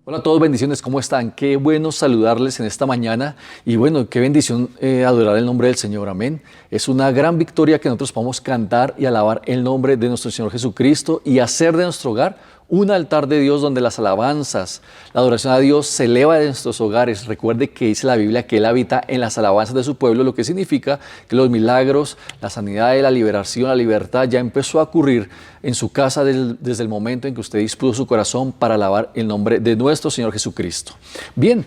Hola a todos, bendiciones, ¿cómo están? Qué bueno saludarles en esta mañana y bueno, qué bendición adorar el nombre del Señor, amén. Es una gran victoria que nosotros podamos cantar y alabar el nombre de nuestro Señor Jesucristo y hacer de nuestro hogar un altar de Dios donde las alabanzas, la adoración a Dios se eleva de nuestros hogares. Recuerde que dice la Biblia que Él habita en las alabanzas de su pueblo, lo que significa que los milagros, la sanidad, la liberación, la libertad ya empezó a ocurrir en su casa desde el momento en que usted dispuso su corazón para alabar el nombre de nuestro Señor Jesucristo. Bien.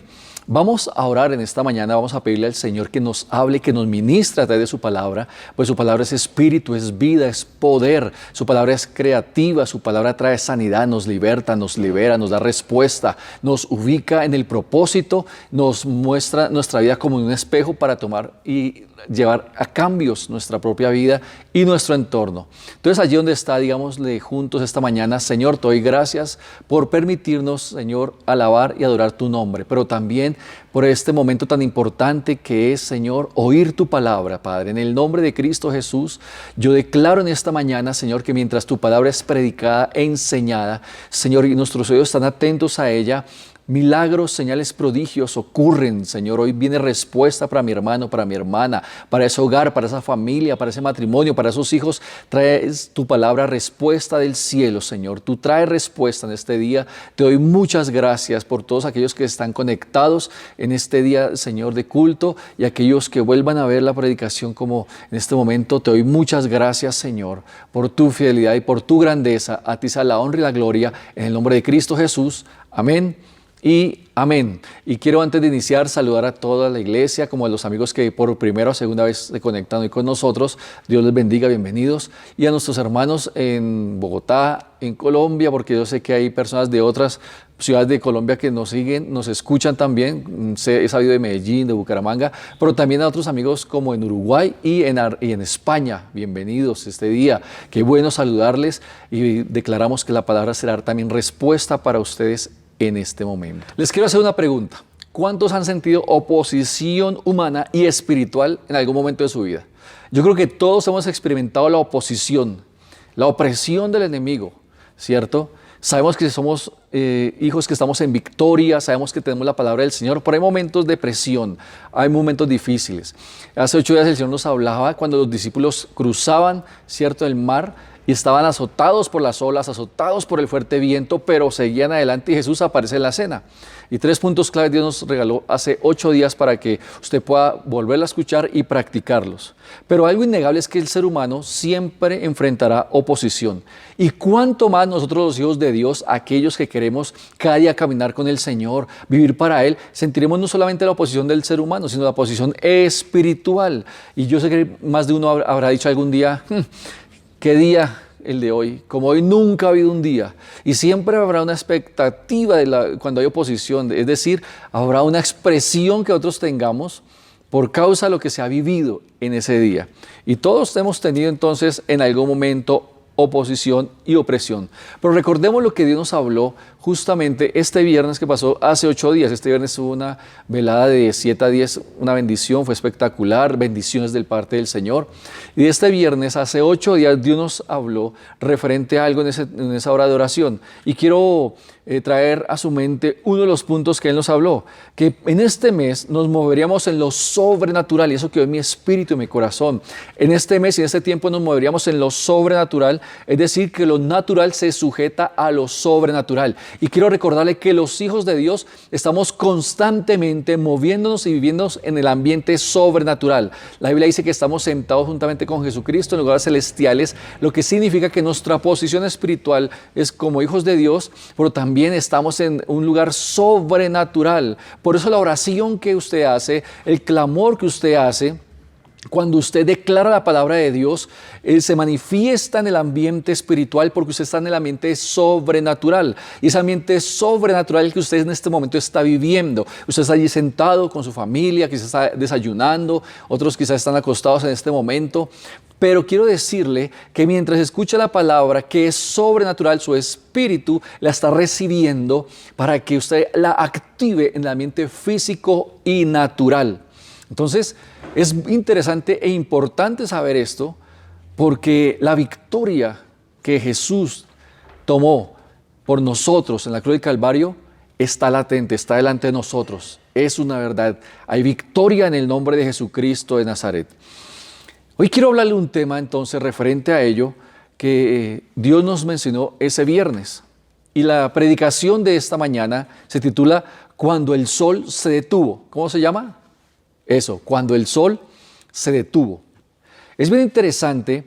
Vamos a orar en esta mañana, vamos a pedirle al Señor que nos hable, que nos ministre a través de su palabra, pues su palabra es espíritu, es vida, es poder, su palabra es creativa, su palabra trae sanidad, nos liberta, nos libera, nos da respuesta, nos ubica en el propósito, nos muestra nuestra vida como un espejo para tomar y llevar a cambios nuestra propia vida y nuestro entorno. Entonces allí donde está, digámosle juntos esta mañana: Señor, te doy gracias por permitirnos, Señor, alabar y adorar tu nombre, pero también por este momento tan importante que es, Señor, oír tu palabra, Padre. En el nombre de Cristo Jesús, yo declaro en esta mañana, Señor, que mientras tu palabra es predicada e enseñada, Señor, y nuestros oídos están atentos a ella, milagros, señales, prodigios ocurren, Señor. Hoy viene respuesta para mi hermano, para mi hermana, para ese hogar, para esa familia, para ese matrimonio, para esos hijos. Traes tu palabra, respuesta del cielo, Señor. Tú traes respuesta en este día. Te doy muchas gracias por todos aquellos que están conectados en este día, Señor, de culto, y aquellos que vuelvan a ver la predicación como en este momento. Te doy muchas gracias, Señor, por tu fidelidad y por tu grandeza. A ti sea la honra y la gloria en el nombre de Cristo Jesús. Amén y amén. Y quiero, antes de iniciar, saludar a toda la iglesia, como a los amigos que por primera o segunda vez se conectan hoy con nosotros. Dios les bendiga, bienvenidos. Y a nuestros hermanos en Bogotá, en Colombia, porque yo sé que hay personas de otras ciudades de Colombia que nos siguen, nos escuchan también. He sabido de Medellín, de Bucaramanga, pero también a otros amigos como en Uruguay y en España. Bienvenidos este día. Qué bueno saludarles, y declaramos que la palabra será también respuesta para ustedes en este momento. Les quiero hacer una pregunta. ¿Cuántos han sentido oposición humana y espiritual en algún momento de su vida? Yo creo que todos hemos experimentado la oposición, la opresión del enemigo, ¿cierto? Sabemos que somos hijos que estamos en victoria, sabemos que tenemos la palabra del Señor, pero hay momentos de presión, hay momentos difíciles. Hace 8 días el Señor nos hablaba cuando los discípulos cruzaban, ¿cierto?, el mar, y estaban azotados por las olas, azotados por el fuerte viento, pero seguían adelante, y Jesús aparece en la cena. Y 3 puntos claves Dios nos regaló hace 8 días para que usted pueda volverla a escuchar y practicarlos. Pero algo innegable es que el ser humano siempre enfrentará oposición. Y cuánto más nosotros, los hijos de Dios, aquellos que queremos cada día caminar con el Señor, vivir para Él, sentiremos no solamente la oposición del ser humano, sino la oposición espiritual. Y yo sé que más de uno habrá dicho algún día: ¿qué día el de hoy? Como hoy nunca ha habido un día. Y siempre habrá una expectativa cuando hay oposición, es decir, habrá una expresión que nosotros tengamos por causa de lo que se ha vivido en ese día. Y todos hemos tenido entonces en algún momento oposición y opresión. Pero recordemos lo que Dios nos habló justamente este viernes que pasó hace 8 días. Este viernes hubo una velada de 7 a 10, una bendición, fue espectacular, bendiciones del parte del Señor. Y este viernes, hace 8 días, Dios nos habló referente a algo en esa hora de oración. Y quiero traer a su mente uno de los puntos que Él nos habló, que en este mes nos moveríamos en lo sobrenatural, y eso quedó en mi espíritu y mi corazón. En este mes y en este tiempo nos moveríamos en lo sobrenatural, es decir, que lo natural se sujeta a lo sobrenatural. Y quiero recordarle que los hijos de Dios estamos constantemente moviéndonos y viviéndonos en el ambiente sobrenatural. La Biblia dice que estamos sentados juntamente con Jesucristo en lugares celestiales, lo que significa que nuestra posición espiritual es como hijos de Dios, pero también estamos en un lugar sobrenatural. Por eso la oración que usted hace, el clamor que usted hace, cuando usted declara la palabra de Dios, se manifiesta en el ambiente espiritual, porque usted está en el ambiente sobrenatural. Y ese ambiente sobrenatural que usted en este momento está viviendo. Usted está allí sentado con su familia, quizás está desayunando, otros quizás están acostados en este momento. Pero quiero decirle que mientras escucha la palabra, que es sobrenatural, su espíritu la está recibiendo para que usted la active en el ambiente físico y natural. Entonces, es interesante e importante saber esto, porque la victoria que Jesús tomó por nosotros en la cruz del Calvario está latente, está delante de nosotros. Es una verdad. Hay victoria en el nombre de Jesucristo de Nazaret. Hoy quiero hablarle un tema entonces referente a ello que Dios nos mencionó ese viernes. Y la predicación de esta mañana se titula Cuando el sol se detuvo. ¿Cómo se llama? Eso, cuando el sol se detuvo. Es bien interesante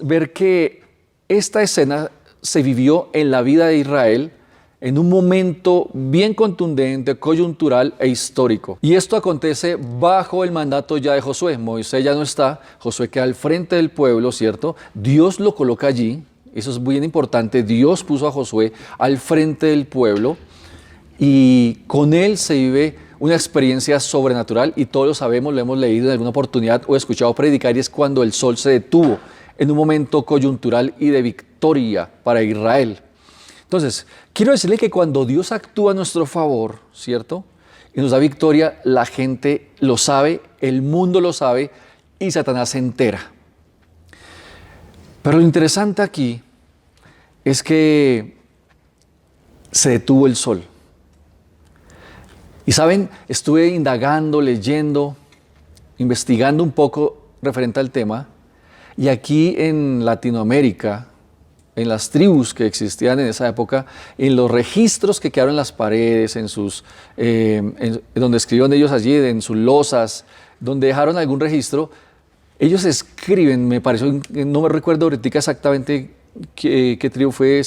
ver que esta escena se vivió en la vida de Israel en un momento bien contundente, coyuntural e histórico. Y esto acontece bajo el mandato ya de Josué. Moisés ya no está, Josué queda al frente del pueblo, ¿cierto? Dios lo coloca allí, eso es bien importante. Dios puso a Josué al frente del pueblo y con él se vive una experiencia sobrenatural y todos lo sabemos, lo hemos leído en alguna oportunidad o escuchado predicar, y es cuando el sol se detuvo en un momento coyuntural y de victoria para Israel. Entonces, quiero decirle que cuando Dios actúa a nuestro favor, ¿cierto? Y nos da victoria, la gente lo sabe, el mundo lo sabe y Satanás se entera. Pero lo interesante aquí es que se detuvo el sol. Y saben, estuve indagando, leyendo, investigando un poco referente al tema, y aquí en Latinoamérica, en las tribus que existían en esa época, en los registros que quedaron en las paredes, donde escribieron ellos allí, en sus losas, donde dejaron algún registro, ellos escriben, me pareció, no me recuerdo ahorita exactamente qué tribu fue,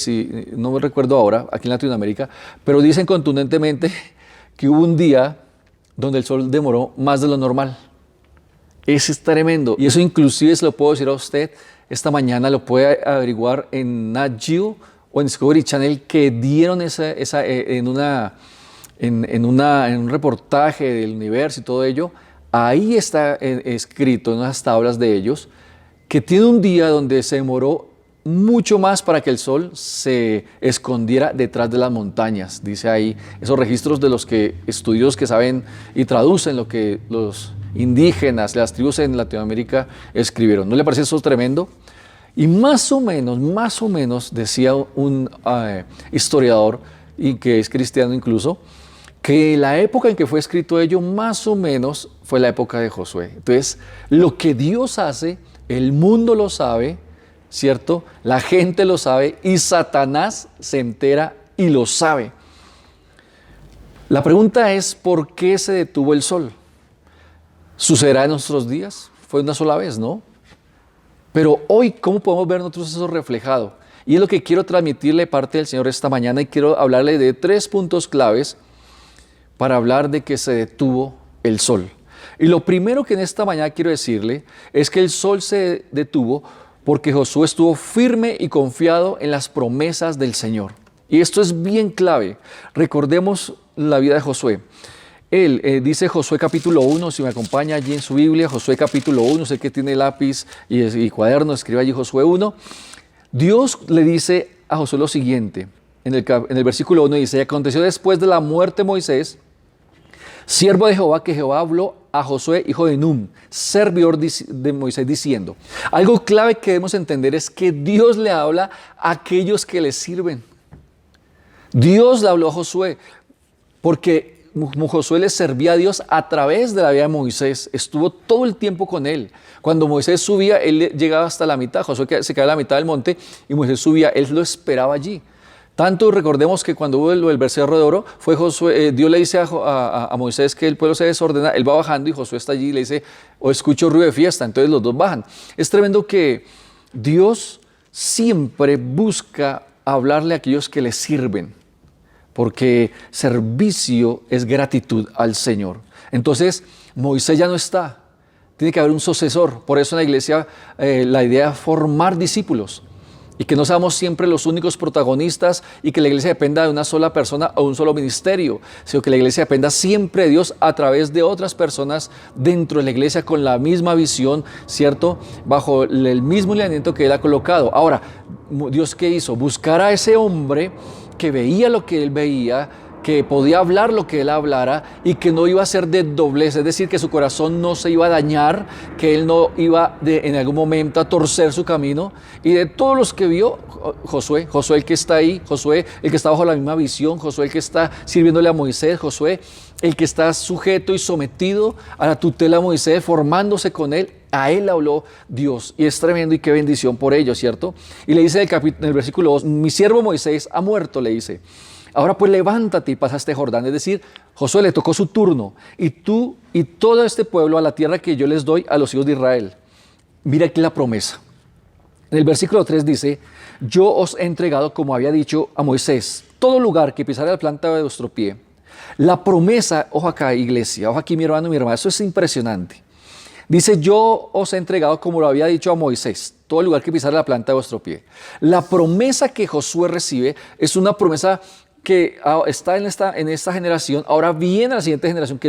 no me recuerdo ahora, aquí en Latinoamérica, pero dicen contundentemente que hubo un día donde el sol demoró más de lo normal. Eso es tremendo. Y eso inclusive se lo puedo decir a usted, esta mañana lo puede averiguar en Nat Geo o en Discovery Channel, que dieron en un reportaje del universo y todo ello. Ahí está escrito en unas tablas de ellos que tiene un día donde se demoró mucho más para que el sol se escondiera detrás de las montañas. Dice ahí esos registros de los estudios que saben y traducen lo que los indígenas, las tribus en Latinoamérica escribieron. ¿No le parece eso tremendo? Y más o menos decía un historiador, y que es cristiano incluso, que la época en que fue escrito ello más o menos fue la época de Josué. Entonces, lo que Dios hace, el mundo lo sabe, ¿cierto? La gente lo sabe y Satanás se entera y lo sabe. La pregunta es, ¿por qué se detuvo el sol? ¿Sucederá en nuestros días? Fue una sola vez, ¿no? Pero hoy, ¿cómo podemos ver nosotros eso reflejado? Y es lo que quiero transmitirle de parte del Señor esta mañana, y quiero hablarle de 3 puntos claves para hablar de que se detuvo el sol. Y lo primero que en esta mañana quiero decirle es que el sol se detuvo porque Josué estuvo firme y confiado en las promesas del Señor. Y esto es bien clave. Recordemos la vida de Josué. Él, dice Josué capítulo 1, si me acompaña allí en su Biblia, Josué capítulo 1, sé que tiene lápiz y cuaderno, escribe allí Josué 1. Dios le dice a Josué lo siguiente, en el versículo 1 dice: aconteció después de la muerte de Moisés, siervo de Jehová, que Jehová habló a Josué, hijo de Nun, servidor de Moisés, diciendo. Algo clave que debemos entender es que Dios le habla a aquellos que le sirven. Dios le habló a Josué porque Josué le servía a Dios a través de la vida de Moisés, estuvo todo el tiempo con él. Cuando Moisés subía, él llegaba hasta la mitad, Josué se quedaba a la mitad del monte y Moisés subía, él lo esperaba allí. Tanto recordemos que cuando hubo el becerro de oro, fue Josué, Dios le dice a Moisés que el pueblo se desordena, él va bajando y Josué está allí y le dice: o escucho ruido de fiesta, entonces los dos bajan. Es tremendo que Dios siempre busca hablarle a aquellos que le sirven, porque servicio es gratitud al Señor. Entonces, Moisés ya no está, tiene que haber un sucesor. Por eso en la iglesia la idea es formar discípulos y que no seamos siempre los únicos protagonistas y que la iglesia dependa de una sola persona o un solo ministerio, sino que la iglesia dependa siempre de Dios a través de otras personas dentro de la iglesia con la misma visión, ¿cierto? Bajo el mismo lineamiento que Él ha colocado. Ahora, ¿Dios qué hizo? Buscar a ese hombre que veía lo que él veía, que podía hablar lo que él hablara y que no iba a ser de doblez, es decir, que su corazón no se iba a dañar, que él no iba en algún momento a torcer su camino. Y de todos los que vio, Josué el que está ahí, Josué el que está bajo la misma visión, Josué el que está sirviéndole a Moisés, Josué el que está sujeto y sometido a la tutela de Moisés, formándose con él, a él habló Dios. Y es tremendo y qué bendición por ello, ¿cierto? Y le dice en el versículo 2, mi siervo Moisés ha muerto, le dice. Ahora pues levántate y pasa este Jordán. Es decir, Josué le tocó su turno. Y tú y todo este pueblo a la tierra que yo les doy a los hijos de Israel. Mira aquí la promesa. En el versículo 3 dice, yo os he entregado, como había dicho a Moisés, todo lugar que pisare la planta de vuestro pie. La promesa, ojo acá iglesia, ojo aquí mi hermano y mi hermana, eso es impresionante. Dice, yo os he entregado, como lo había dicho a Moisés, todo lugar que pisare la planta de vuestro pie. La promesa que Josué recibe es una promesa que está en esta generación, ahora viene la siguiente generación que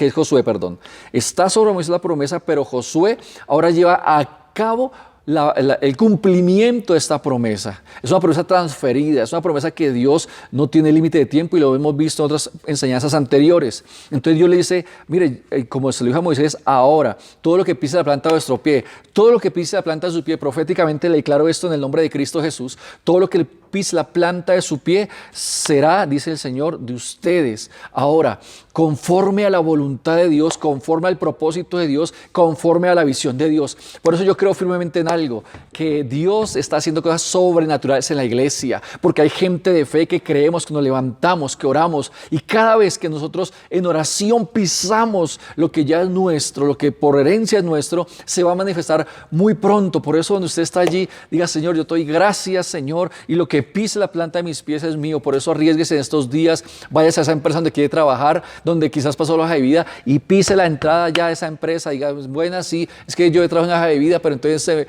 es Josué, perdón. Está sobre Moisés la promesa, pero Josué ahora lleva a cabo el cumplimiento de esta promesa. Es una promesa transferida, es una promesa que Dios no tiene límite de tiempo y lo hemos visto en otras enseñanzas anteriores. Entonces Dios le dice, mire, como se lo dijo a Moisés, ahora, todo lo que pise la planta de vuestro pie, todo lo que pise la planta de su pie, proféticamente le declaro esto en el nombre de Cristo Jesús, todo lo que pise la planta de su pie será, dice el Señor, de ustedes. Ahora, conforme a la voluntad de Dios, conforme al propósito de Dios, conforme a la visión de Dios. Por eso yo creo firmemente en algo, que Dios está haciendo cosas sobrenaturales en la iglesia, porque hay gente de fe que creemos, que nos levantamos, que oramos, y cada vez que nosotros en oración pisamos lo que ya es nuestro, lo que por herencia es nuestro, se va a manifestar muy pronto. Por eso cuando usted está allí, diga, Señor, yo te doy gracias, Señor, y lo que pise la planta de mis pies es mío. Por eso arriésguese en estos días, váyase a esa empresa donde quiere trabajar, donde quizás pasó la hoja de vida, y pise la entrada ya de esa empresa. Diga, buena, sí, es que yo he trabajado en la hoja de vida, pero entonces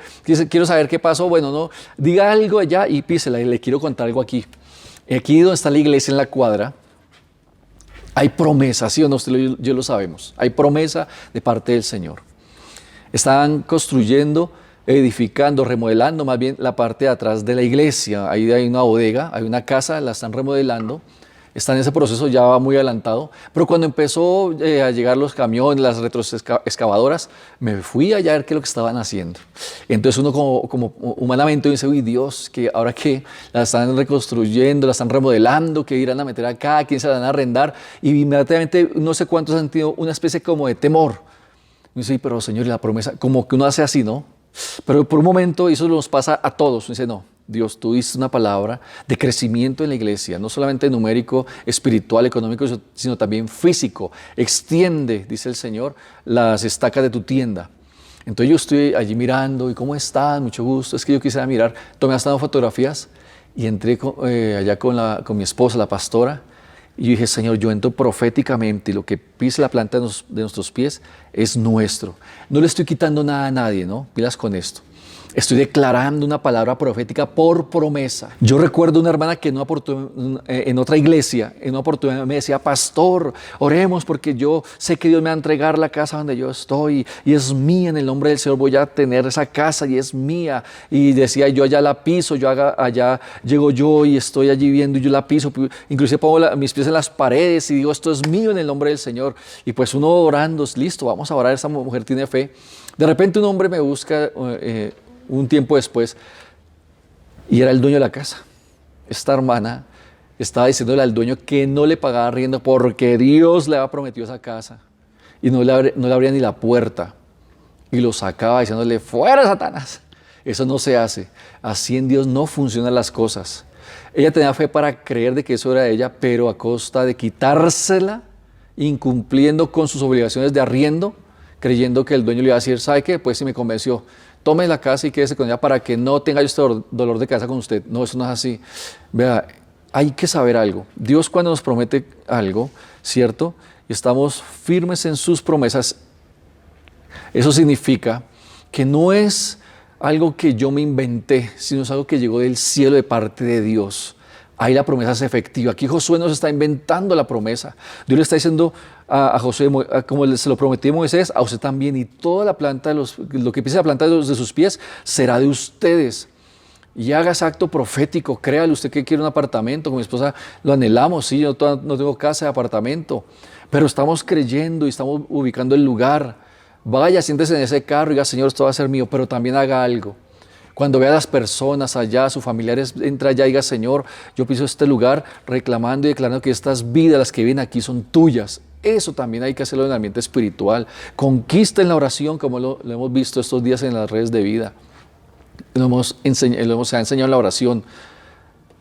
quiero saber qué pasó. Bueno, no, diga algo allá y písela. Y le quiero contar algo aquí. Aquí donde está la iglesia en la cuadra, hay promesa, ¿sí o no? Yo lo sabemos. Hay promesa de parte del Señor. Están construyendo, edificando, remodelando más bien la parte de atrás de la iglesia. Ahí hay una bodega, hay una casa, la están remodelando. Está en ese proceso, ya va muy adelantado. Pero cuando empezó a llegar los camiones, las retroexcavadoras, me fui allá a ver qué es lo que estaban haciendo. Entonces uno como humanamente dice, uy Dios, que ahora que la están reconstruyendo, la están remodelando, que irán a meter acá, quién se la van a arrendar. Y inmediatamente no sé cuántos han tenido una especie como de temor. Y dice, pero Señor, la promesa, como que uno hace así, ¿no? Pero por un momento eso nos pasa a todos. Dice, no, Dios, tú diste una palabra de crecimiento en la iglesia, no solamente numérico, espiritual, económico, sino también físico. Extiende, dice el Señor, las estacas de tu tienda. Entonces yo estoy allí mirando, ¿y cómo están? Mucho gusto. Es que yo quisiera mirar, tomé hasta fotografías y entré allá con mi esposa, la pastora, y yo dije, Señor, yo entro proféticamente y lo que pise la planta de nuestros pies es nuestro. No le estoy quitando nada a nadie, ¿no? Pilas con esto. Estoy declarando una palabra profética por promesa. Yo recuerdo una hermana que en otra iglesia, en una oportunidad me decía, pastor, oremos porque yo sé que Dios me va a entregar la casa donde yo estoy y es mía, en el nombre del Señor voy a tener esa casa y es mía. Y decía, yo allá la piso, allá llego yo y estoy allí viendo y yo la piso. Inclusive pongo mis pies en las paredes y digo, esto es mío en el nombre del Señor. Y pues uno orando, listo, vamos a orar, esa mujer tiene fe. De repente un hombre me busca un tiempo después, y era el dueño de la casa. Esta hermana estaba diciéndole al dueño que no le pagaba arriendo porque Dios le había prometido esa casa y no le abría ni la puerta, y lo sacaba diciéndole, fuera Satanás. Eso no se hace, así en Dios no funcionan las cosas. Ella tenía fe para creer de que eso era de ella, pero a costa de quitársela, incumpliendo con sus obligaciones de arriendo, creyendo que el dueño le iba a decir, ¿sabe qué? Pues sí me convenció, tome la casa y quédese con ella para que no tenga yo este dolor de cabeza con usted. No, eso no es así. Vea, hay que saber algo. Dios cuando nos promete algo, ¿cierto? Y estamos firmes en sus promesas, eso significa que no es algo que yo me inventé, sino es algo que llegó del cielo de parte de Dios. Ahí la promesa es efectiva. Aquí Josué nos está inventando la promesa. Dios le está diciendo a Josué, como se lo prometió a Moisés, a usted también, y toda la planta, lo que pise la planta de sus pies será de ustedes. y haga ese acto profético. Créale, usted que quiere un apartamento, con mi esposa lo anhelamos, sí, yo no tengo casa de apartamento, pero estamos creyendo y estamos ubicando el lugar. Vaya, siéntese en ese carro y diga, Señor, esto va a ser mío, pero también haga algo. Cuando vea a las personas allá, sus familiares, entra allá y diga, Señor, yo piso este lugar reclamando y declarando que estas vidas, las que vienen aquí, son tuyas. Eso también hay que hacerlo en el ambiente espiritual. Conquista en la oración, como lo hemos visto estos días en las redes de vida. Se ha enseñado en la oración.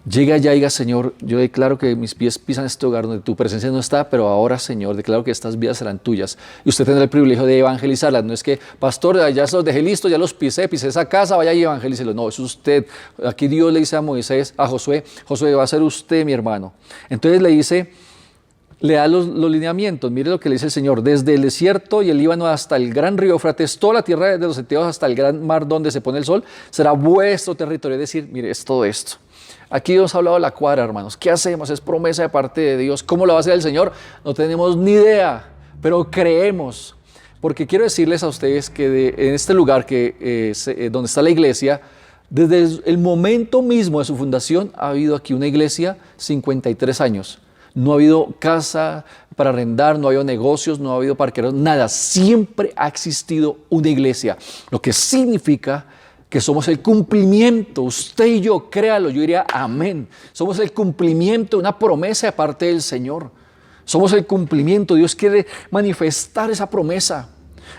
Llega allá y diga, Señor, yo declaro que mis pies pisan este hogar donde tu presencia no está, pero ahora, Señor, declaro que estas vidas serán tuyas. Y usted tendrá el privilegio de evangelizarlas. No es que, pastor, ya los dejé listos, ya los pisé esa casa, vaya y evangelícelos. No, es usted. Aquí Dios le dice a Moisés, a Josué, Josué, va a ser usted mi hermano. Entonces le dice, le da los lineamientos. Mire lo que le dice el Señor. Desde el desierto y el Líbano hasta el gran río Éufrates, toda la tierra de los Heteos hasta el gran mar donde se pone el sol, será vuestro territorio. Es decir, mire, es todo esto. Aquí Dios ha hablado de la cuadra, hermanos. ¿Qué hacemos? Es promesa de parte de Dios. ¿Cómo lo va a hacer el Señor? No tenemos ni idea, pero creemos. Porque quiero decirles a ustedes que en este lugar donde está la iglesia, desde el momento mismo de su fundación, ha habido aquí una iglesia 53 años. No ha habido casa para arrendar, no ha habido negocios, no ha habido parqueros, nada. Siempre ha existido una iglesia. Lo que significa que somos el cumplimiento, usted y yo, créalo, yo diría amén. Somos el cumplimiento de una promesa de parte del Señor. Somos el cumplimiento, Dios quiere manifestar esa promesa.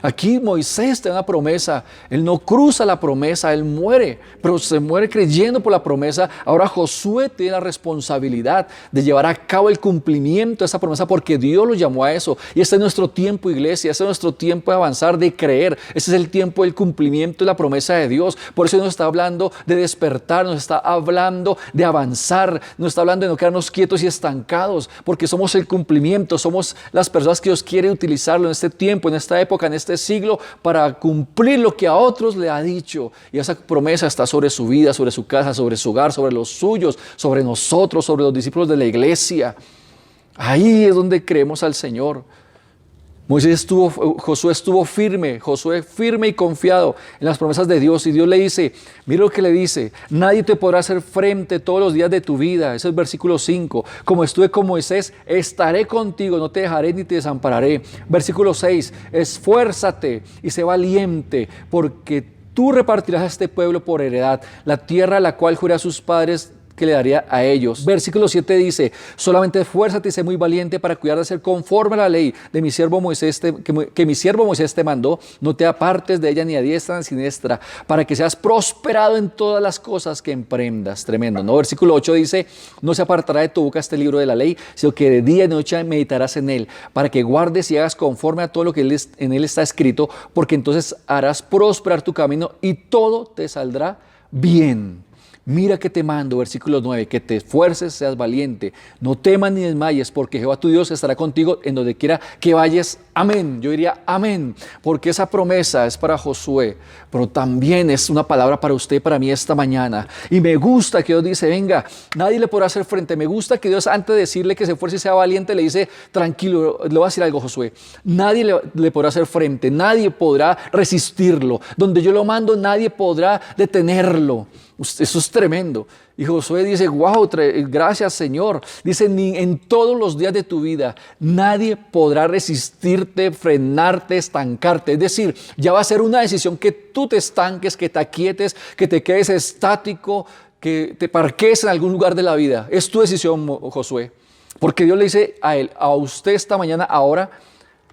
Aquí Moisés tiene una promesa, él no cruza la promesa, él muere, pero se muere creyendo por la promesa. Ahora Josué tiene la responsabilidad de llevar a cabo el cumplimiento de esa promesa porque Dios lo llamó a eso. Y este es nuestro tiempo, iglesia, este es nuestro tiempo de avanzar, de creer. Este es el tiempo del cumplimiento de la promesa de Dios. Por eso nos está hablando de despertar, nos está hablando de avanzar, nos está hablando de no quedarnos quietos y estancados, porque somos el cumplimiento, somos las personas que Dios quiere utilizarlo en este tiempo, en esta época, en este siglo, para cumplir lo que a otros le ha dicho. Y esa promesa está sobre su vida, sobre su casa, sobre su hogar, sobre los suyos, sobre nosotros, sobre los discípulos de la iglesia. Ahí es donde creemos al Señor. Josué estuvo firme y confiado en las promesas de Dios. Y Dios le dice, mira lo que le dice, nadie te podrá hacer frente todos los días de tu vida. Ese es el versículo 5. Como estuve con Moisés, estaré contigo, no te dejaré ni te desampararé. Versículo 6, esfuérzate y sé valiente, porque tú repartirás a este pueblo por heredad la tierra a la cual juré a sus padres que le daría a ellos. Versículo 7 dice, solamente esfuérzate y sé muy valiente para cuidar de hacer conforme a la ley de mi siervo Moisés, que mi siervo Moisés te mandó. No te apartes de ella ni a diestra ni a siniestra, para que seas prosperado en todas las cosas que emprendas. Tremendo, ¿no? Versículo 8 dice, no se apartará de tu boca este libro de la ley, sino que de día y de noche meditarás en él, para que guardes y hagas conforme a todo lo que en él está escrito, porque entonces harás prosperar tu camino y todo te saldrá bien. Mira que te mando, versículo 9, que te esfuerces, seas valiente, no temas ni desmayes, porque Jehová tu Dios estará contigo en donde quiera que vayas. Amén. Yo diría amén, porque esa promesa es para Josué, pero también es una palabra para usted y para mí esta mañana. Y me gusta que Dios dice, venga, nadie le podrá hacer frente. Me gusta que Dios, antes de decirle que se esfuerce y sea valiente, le dice, tranquilo, le voy a decir algo, Josué. Nadie le podrá hacer frente, nadie podrá resistirlo. Donde yo lo mando, nadie podrá detenerlo. Eso es tremendo. Y Josué dice, wow, gracias Señor. Dice, ni en todos los días de tu vida nadie podrá resistirte, frenarte, estancarte. Es decir, ya va a ser una decisión que tú te estanques, que te aquietes, que te quedes estático, que te parques en algún lugar de la vida. Es tu decisión, Josué. Porque Dios le dice a él, a usted esta mañana, ahora,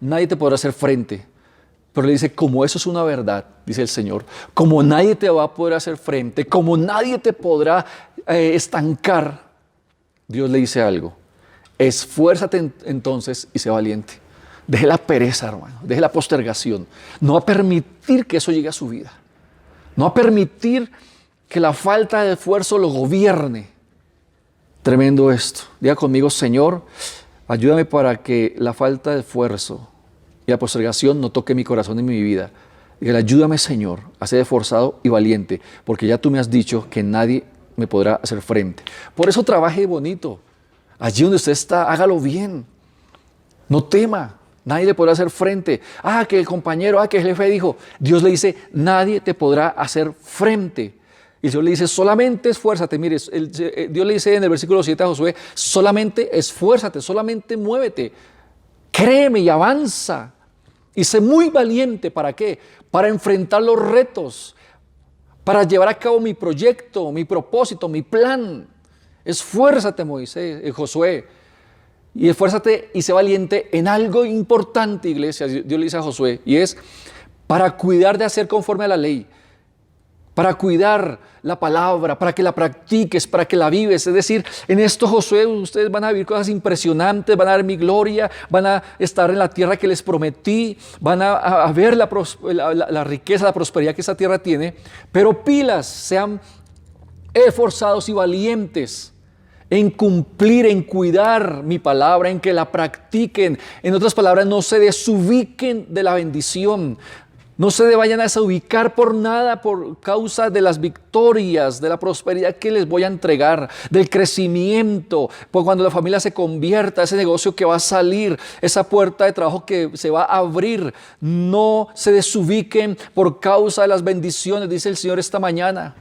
nadie te podrá hacer frente. Pero le dice, como eso es una verdad, dice el Señor, como nadie te va a poder hacer frente, como nadie te podrá estancar, Dios le dice algo, esfuérzate entonces y sé valiente. Deje la pereza, hermano, deje la postergación. No va a permitir que eso llegue a su vida. No va a permitir que la falta de esfuerzo lo gobierne. Tremendo esto. Diga conmigo, Señor, ayúdame para que la falta de esfuerzo y la postergación no toque mi corazón y mi vida. Dígale, ayúdame, Señor, a ser esforzado y valiente, porque ya tú me has dicho que nadie me podrá hacer frente. Por eso trabaje bonito. Allí donde usted está, hágalo bien. No tema, nadie le podrá hacer frente. Que el compañero, que el jefe dijo. Dios le dice, nadie te podrá hacer frente. Y el Señor le dice, solamente esfuérzate. Mire, Dios le dice en el versículo 7 a Josué, solamente esfuérzate, solamente muévete. Créeme y avanza. Y sé muy valiente. ¿Para qué? Para enfrentar los retos. Para llevar a cabo mi proyecto, mi propósito, mi plan. Esfuérzate, Josué. Y esfuérzate y sé valiente en algo importante, iglesia. Dios le dice a Josué. Y es para cuidar de hacer conforme a la ley. Para cuidar la palabra, para que la practiques, para que la vives. Es decir, en esto, Josué, ustedes van a vivir cosas impresionantes, van a ver mi gloria, van a estar en la tierra que les prometí, van a ver la riqueza, la prosperidad que esa tierra tiene. Pero pilas, sean esforzados y valientes en cumplir, en cuidar mi palabra, en que la practiquen. En otras palabras, no se desubiquen de la bendición. No se vayan a desubicar por nada, por causa de las victorias, de la prosperidad que les voy a entregar, del crecimiento. Pues cuando la familia se convierta, ese negocio que va a salir, esa puerta de trabajo que se va a abrir, no se desubiquen por causa de las bendiciones, dice el Señor esta mañana.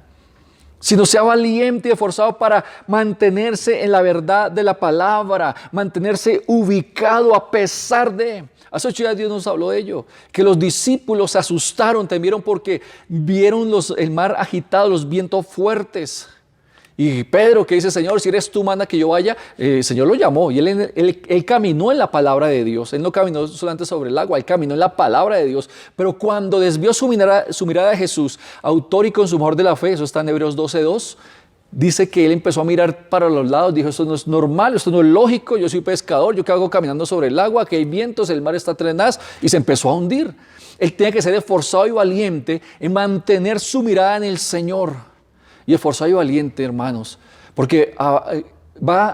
Sino sea valiente y esforzado para mantenerse en la verdad de la palabra, mantenerse ubicado a pesar de. Hace 8 días Dios nos habló de ello, que los discípulos se asustaron, temieron porque vieron el mar agitado, los vientos fuertes. Y Pedro que dice, Señor, si eres tú, manda que yo vaya. El Señor lo llamó y él caminó en la palabra de Dios. Él no caminó solamente sobre el agua, él caminó en la palabra de Dios. Pero cuando desvió su mirada de Jesús, autor y consumador de la fe, eso está en Hebreos 12:2, dice que él empezó a mirar para los lados, dijo, esto no es normal, esto no es lógico, yo soy pescador, yo qué hago caminando sobre el agua, que hay vientos, el mar está tenaz, y se empezó a hundir. Él tenía que ser esforzado y valiente en mantener su mirada en el Señor. Y esforzado y valiente, hermanos, porque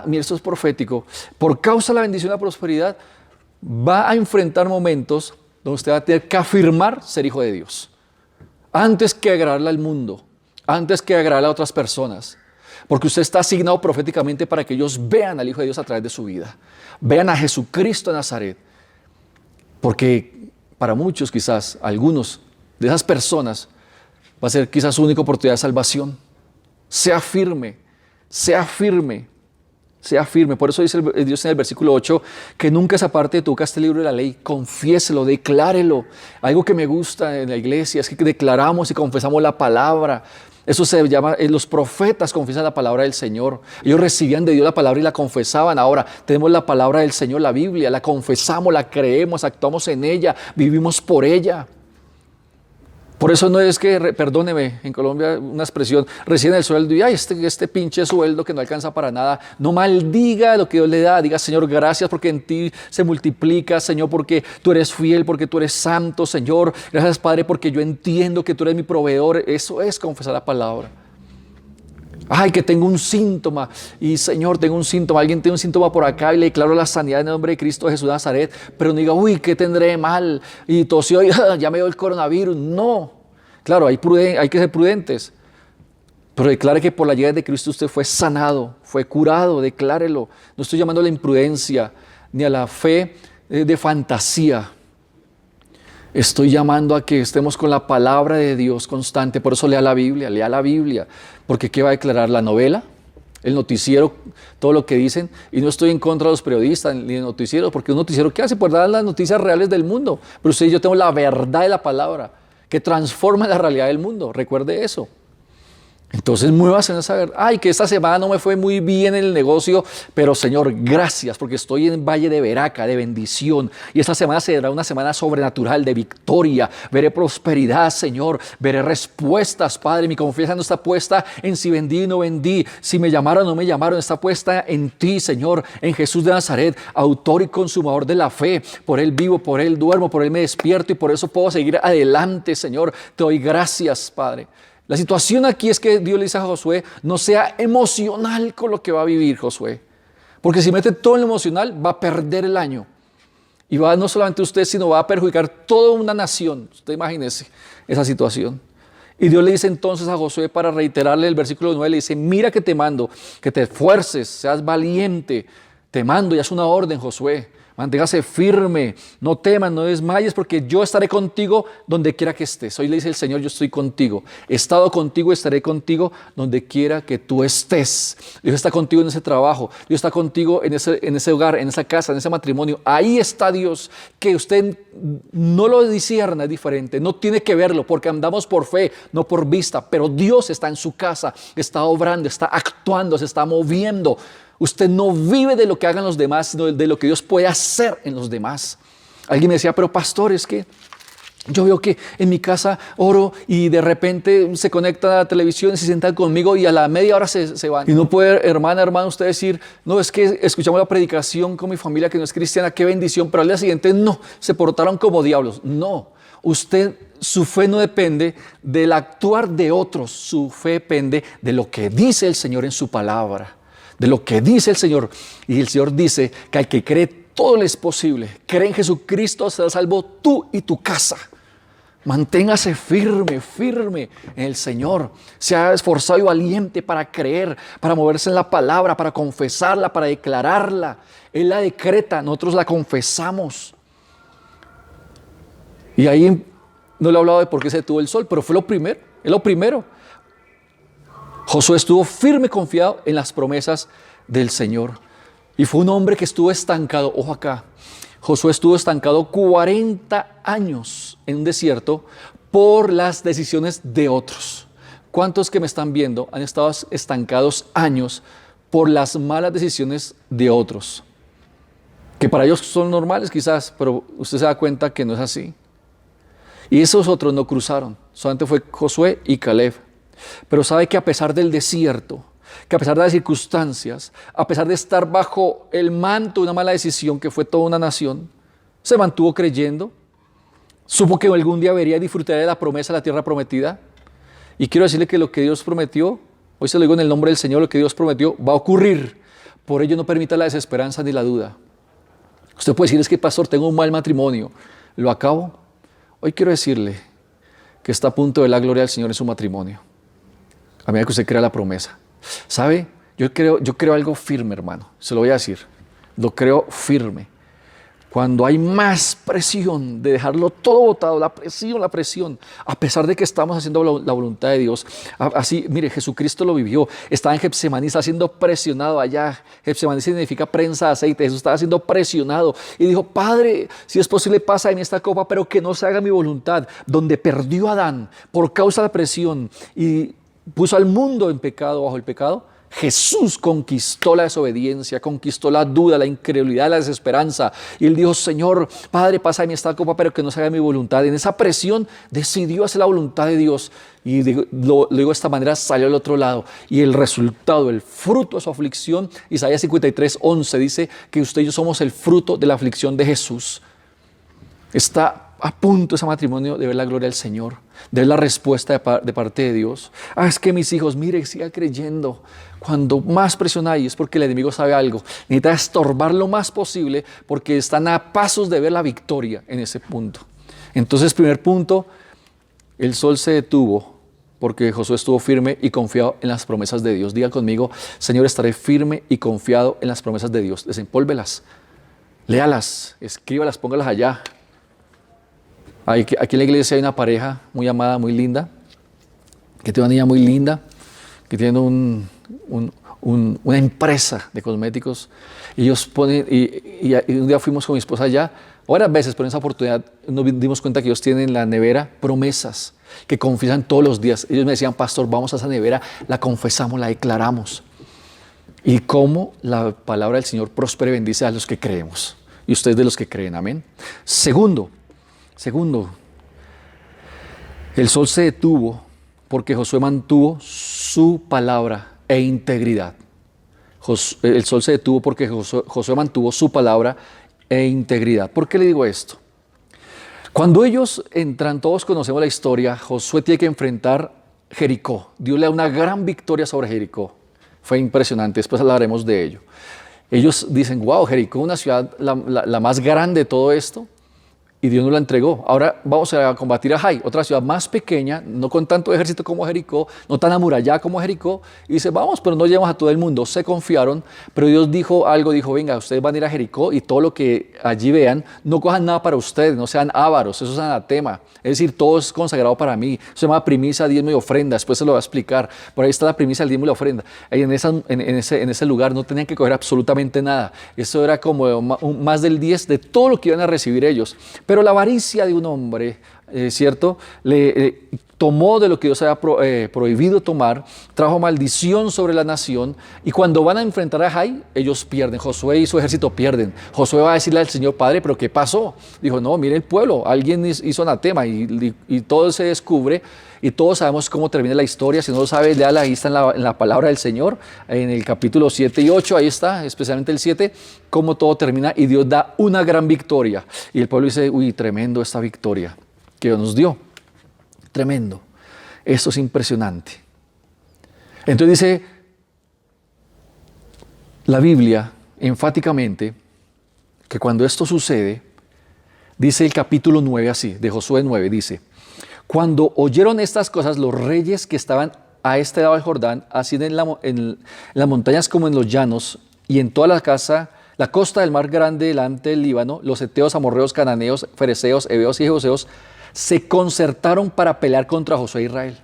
mira, esto es profético, por causa de la bendición y la prosperidad, va a enfrentar momentos donde usted va a tener que afirmar ser hijo de Dios, antes que agradarle al mundo, antes que agradarle a otras personas. Porque usted está asignado proféticamente para que ellos vean al Hijo de Dios a través de su vida. Vean a Jesucristo de Nazaret. Porque para muchos, quizás, algunos de esas personas, va a ser quizás su única oportunidad de salvación. Sea firme, sea firme, sea firme. Por eso dice Dios en el versículo 8, que nunca se aparte de tu boca este libro de la ley. Confiéselo, declárelo. Algo que me gusta en la iglesia es que declaramos y confesamos la palabra. Eso se llama, los profetas confiesan la palabra del Señor. Ellos recibían de Dios la palabra y la confesaban. Ahora tenemos la palabra del Señor, la Biblia, la confesamos, la creemos, actuamos en ella, vivimos por ella. Por eso no es que, perdóneme, en Colombia una expresión, reciben el sueldo y ay, este pinche sueldo que no alcanza para nada. No maldiga lo que Dios le da, diga, Señor, gracias porque en ti se multiplica, Señor, porque tú eres fiel, porque tú eres santo, Señor. Gracias, Padre, porque yo entiendo que tú eres mi proveedor. Eso es confesar la palabra. Ay, que tengo un síntoma y Señor, tengo un síntoma, alguien tiene un síntoma por acá y le declaro la sanidad en el nombre de Cristo Jesús de Nazaret, pero no diga, uy, ¿qué tendré mal? Y tosió y ya me dio el coronavirus. No, claro, hay que ser prudentes, pero declare que por la llegada de Cristo usted fue sanado, fue curado, declárelo. No estoy llamando a la imprudencia ni a la fe de fantasía. Estoy llamando a que estemos con la palabra de Dios constante. Por eso lea la Biblia. Porque ¿qué va a declarar? ¿La novela? ¿El noticiero? Todo lo que dicen. Y no estoy en contra de los periodistas ni de noticieros, porque un noticiero, ¿qué hace? Pues dar las noticias reales del mundo. Pero usted y yo tengo la verdad de la palabra, que transforma la realidad del mundo. Recuerde eso. Entonces muévase en esa verdad. Ay, que esta semana no me fue muy bien en el negocio, pero Señor, gracias, porque estoy en Valle de Veraca, de bendición. Y esta semana será una semana sobrenatural, de victoria. Veré prosperidad, Señor. Veré respuestas, Padre. Mi confianza no está puesta en si vendí o no vendí, si me llamaron o no me llamaron. Está puesta en ti, Señor, en Jesús de Nazaret, autor y consumador de la fe. Por Él vivo, por Él duermo, por Él me despierto y por eso puedo seguir adelante, Señor. Te doy gracias, Padre. La situación aquí es que Dios le dice a Josué, no sea emocional con lo que va a vivir Josué. Porque si mete todo en lo emocional, va a perder el año. Y va no solamente usted, sino va a perjudicar toda una nación. Usted imagínese esa situación. Y Dios le dice entonces a Josué, para reiterarle el versículo 9, le dice, mira que te mando, que te esfuerces, seas valiente. Te mando, ya es una orden, Josué. Manténgase firme, no temas, no desmayes, porque yo estaré contigo donde quiera que estés. Hoy le dice el Señor, yo estoy contigo. He estado contigo, estaré contigo donde quiera que tú estés. Dios está contigo en ese trabajo, Dios está contigo en ese hogar, en esa casa, en ese matrimonio. Ahí está Dios, que usted no lo discierna, es diferente. No tiene que verlo, porque andamos por fe, no por vista. Pero Dios está en su casa, está obrando, está actuando, se está moviendo. Usted no vive de lo que hagan los demás, sino de lo que Dios puede hacer en los demás. Alguien me decía, pero pastor, es que yo veo que en mi casa oro y de repente se conecta a la televisión y se sientan conmigo y a la media hora se van. Y no puede, hermana, usted decir, no, es que escuchamos la predicación con mi familia que no es cristiana, qué bendición, pero al día siguiente no, se portaron como diablos. No, su fe no depende del actuar de otros, su fe depende de lo que dice el Señor en su palabra. De lo que dice el Señor. Y el Señor dice que al que cree todo le es posible. Cree en Jesucristo, será salvo tú y tu casa. Manténgase firme, firme en el Señor. Sea esforzado y valiente para creer, para moverse en la palabra, para confesarla, para declararla. Él la decreta, nosotros la confesamos. Y ahí no le he hablado de por qué se detuvo el sol, pero fue lo primero, es lo primero. Josué estuvo firme y confiado en las promesas del Señor. Y fue un hombre que estuvo estancado. Ojo acá. Josué estuvo estancado 40 años en un desierto por las decisiones de otros. ¿Cuántos que me están viendo han estado estancados años por las malas decisiones de otros? Que para ellos son normales quizás, pero usted se da cuenta que no es así. Y esos otros no cruzaron. Solamente fue Josué y Caleb. Pero sabe que a pesar del desierto, que a pesar de las circunstancias, a pesar de estar bajo el manto de una mala decisión que fue toda una nación, se mantuvo creyendo, supo que algún día vería y disfrutaría de la promesa de la tierra prometida. Y quiero decirle que lo que Dios prometió, hoy se lo digo en el nombre del Señor, lo que Dios prometió va a ocurrir. Por ello no permita la desesperanza ni la duda. Usted puede decir, es que pastor, tengo un mal matrimonio, ¿lo acabo? Hoy quiero decirle que está a punto de la gloria del Señor en su matrimonio. A medida que usted crea la promesa. ¿Sabe? Yo creo algo firme, hermano. Se lo voy a decir. Lo creo firme. Cuando hay más presión de dejarlo todo botado, la presión, a pesar de que estamos haciendo la voluntad de Dios. Así, mire, Jesucristo lo vivió. Estaba en Getsemaní, está siendo presionado allá. Getsemaní significa prensa de aceite. Jesús estaba siendo presionado. Y dijo, Padre, si es posible, pasa en esta copa, pero que no se haga mi voluntad. Donde perdió a Adán por causa de la presión y puso al mundo en pecado, bajo el pecado, Jesús conquistó la desobediencia, conquistó la duda, la incredulidad, la desesperanza. Y él dijo, Señor, Padre, pasa de mí esta copa, pero que no se haga mi voluntad. En esa presión decidió hacer la voluntad de Dios. Y lo digo de esta manera, salió al otro lado. Y el resultado, el fruto de su aflicción, Isaías 53:11 dice que usted y yo somos el fruto de la aflicción de Jesús. Está a punto ese matrimonio de ver la gloria del Señor, de ver la respuesta de parte de Dios. Es que mis hijos, mire, siga creyendo. Cuando más presión hay es porque el enemigo sabe algo. Necesita estorbar lo más posible porque están a pasos de ver la victoria en ese punto. Entonces, primer punto, el sol se detuvo porque Josué estuvo firme y confiado en las promesas de Dios. Diga conmigo, Señor, estaré firme y confiado en las promesas de Dios. Desempólvelas, léalas, escríbalas, póngalas allá. Aquí en la iglesia hay una pareja muy amada, muy linda, que tiene una niña muy linda, que tiene una empresa de cosméticos. Ellos ponen, y un día fuimos con mi esposa allá, varias veces, pero en esa oportunidad nos dimos cuenta que ellos tienen en la nevera promesas que confiesan todos los días. Ellos me decían, pastor, vamos a esa nevera, la confesamos, la declaramos. Y cómo la palabra del Señor prospera y bendice a los que creemos. Y ustedes de los que creen, amén. Segundo, el sol se detuvo porque Josué mantuvo su palabra e integridad. El sol se detuvo porque Josué mantuvo su palabra e integridad. ¿Por qué le digo esto? Cuando ellos entran, todos conocemos la historia, Josué tiene que enfrentar Jericó. Dios le da una gran victoria sobre Jericó. Fue impresionante, después hablaremos de ello. Ellos dicen, wow, Jericó es una ciudad la más grande de todo esto. y Dios nos la entregó. Ahora vamos a combatir a Jai, otra ciudad más pequeña, no con tanto ejército como Jericó, no tan amurallada como Jericó. Y dice, vamos, pero no llevamos a todo el mundo. Se confiaron, pero Dios dijo algo, dijo, venga, ustedes van a ir a Jericó y todo lo que allí vean, no cojan nada para ustedes, no sean ávaros, eso es anatema. Es decir, todo es consagrado para mí. Eso se llama primicia, diezmo y ofrenda. Después se lo voy a explicar. Por ahí está la primicia, el diezmo y la ofrenda. Ahí en ese lugar no tenían que coger absolutamente nada. Eso era como más del 10 de todo lo que iban a recibir ellos. Pero la avaricia de un hombre, ¿cierto? Tomó de lo que Dios había prohibido tomar, trajo maldición sobre la nación, y cuando van a enfrentar a Jai, ellos pierden. Josué y su ejército pierden. Josué va a decirle al Señor, Padre, ¿pero qué pasó? Dijo, no, mire el pueblo, alguien hizo anatema, y todo se descubre, y todos sabemos cómo termina la historia. Si no lo sabe, léala, ahí está en la palabra del Señor, en el capítulo 7 y 8, ahí está, especialmente el 7, cómo todo termina, y Dios da una gran victoria. Y el pueblo dice, uy, tremendo esta victoria que Dios nos dio. Tremendo. Esto es impresionante. Entonces dice la Biblia enfáticamente que cuando esto sucede, dice el capítulo 9 así, de Josué 9, dice, cuando oyeron estas cosas los reyes que estaban a este lado del Jordán, así en las montañas como en los llanos y en toda la costa del mar grande delante del Líbano, los heteos, amorreos, cananeos, fereceos, heveos y jebuseos, se concertaron para pelear contra Josué e Israel.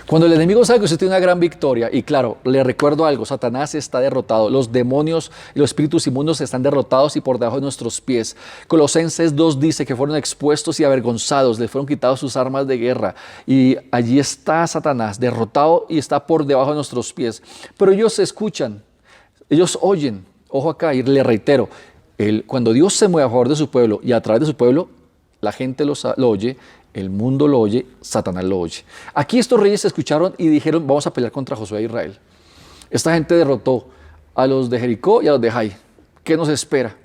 Cuando el enemigo sabe que usted tiene una gran victoria, y claro, le recuerdo algo, Satanás está derrotado, los demonios y los espíritus inmundos están derrotados y por debajo de nuestros pies. Colosenses 2 dice que fueron expuestos y avergonzados, les fueron quitados sus armas de guerra, y allí está Satanás derrotado y está por debajo de nuestros pies. Pero ellos escuchan, ellos oyen, ojo acá, y le reitero, cuando Dios se mueve a favor de su pueblo y a través de su pueblo, la gente lo oye, el mundo lo oye, Satanás lo oye. Aquí estos reyes se escucharon y dijeron, vamos a pelear contra Josué e Israel. Esta gente derrotó a los de Jericó y a los de Jai. ¿Qué nos espera?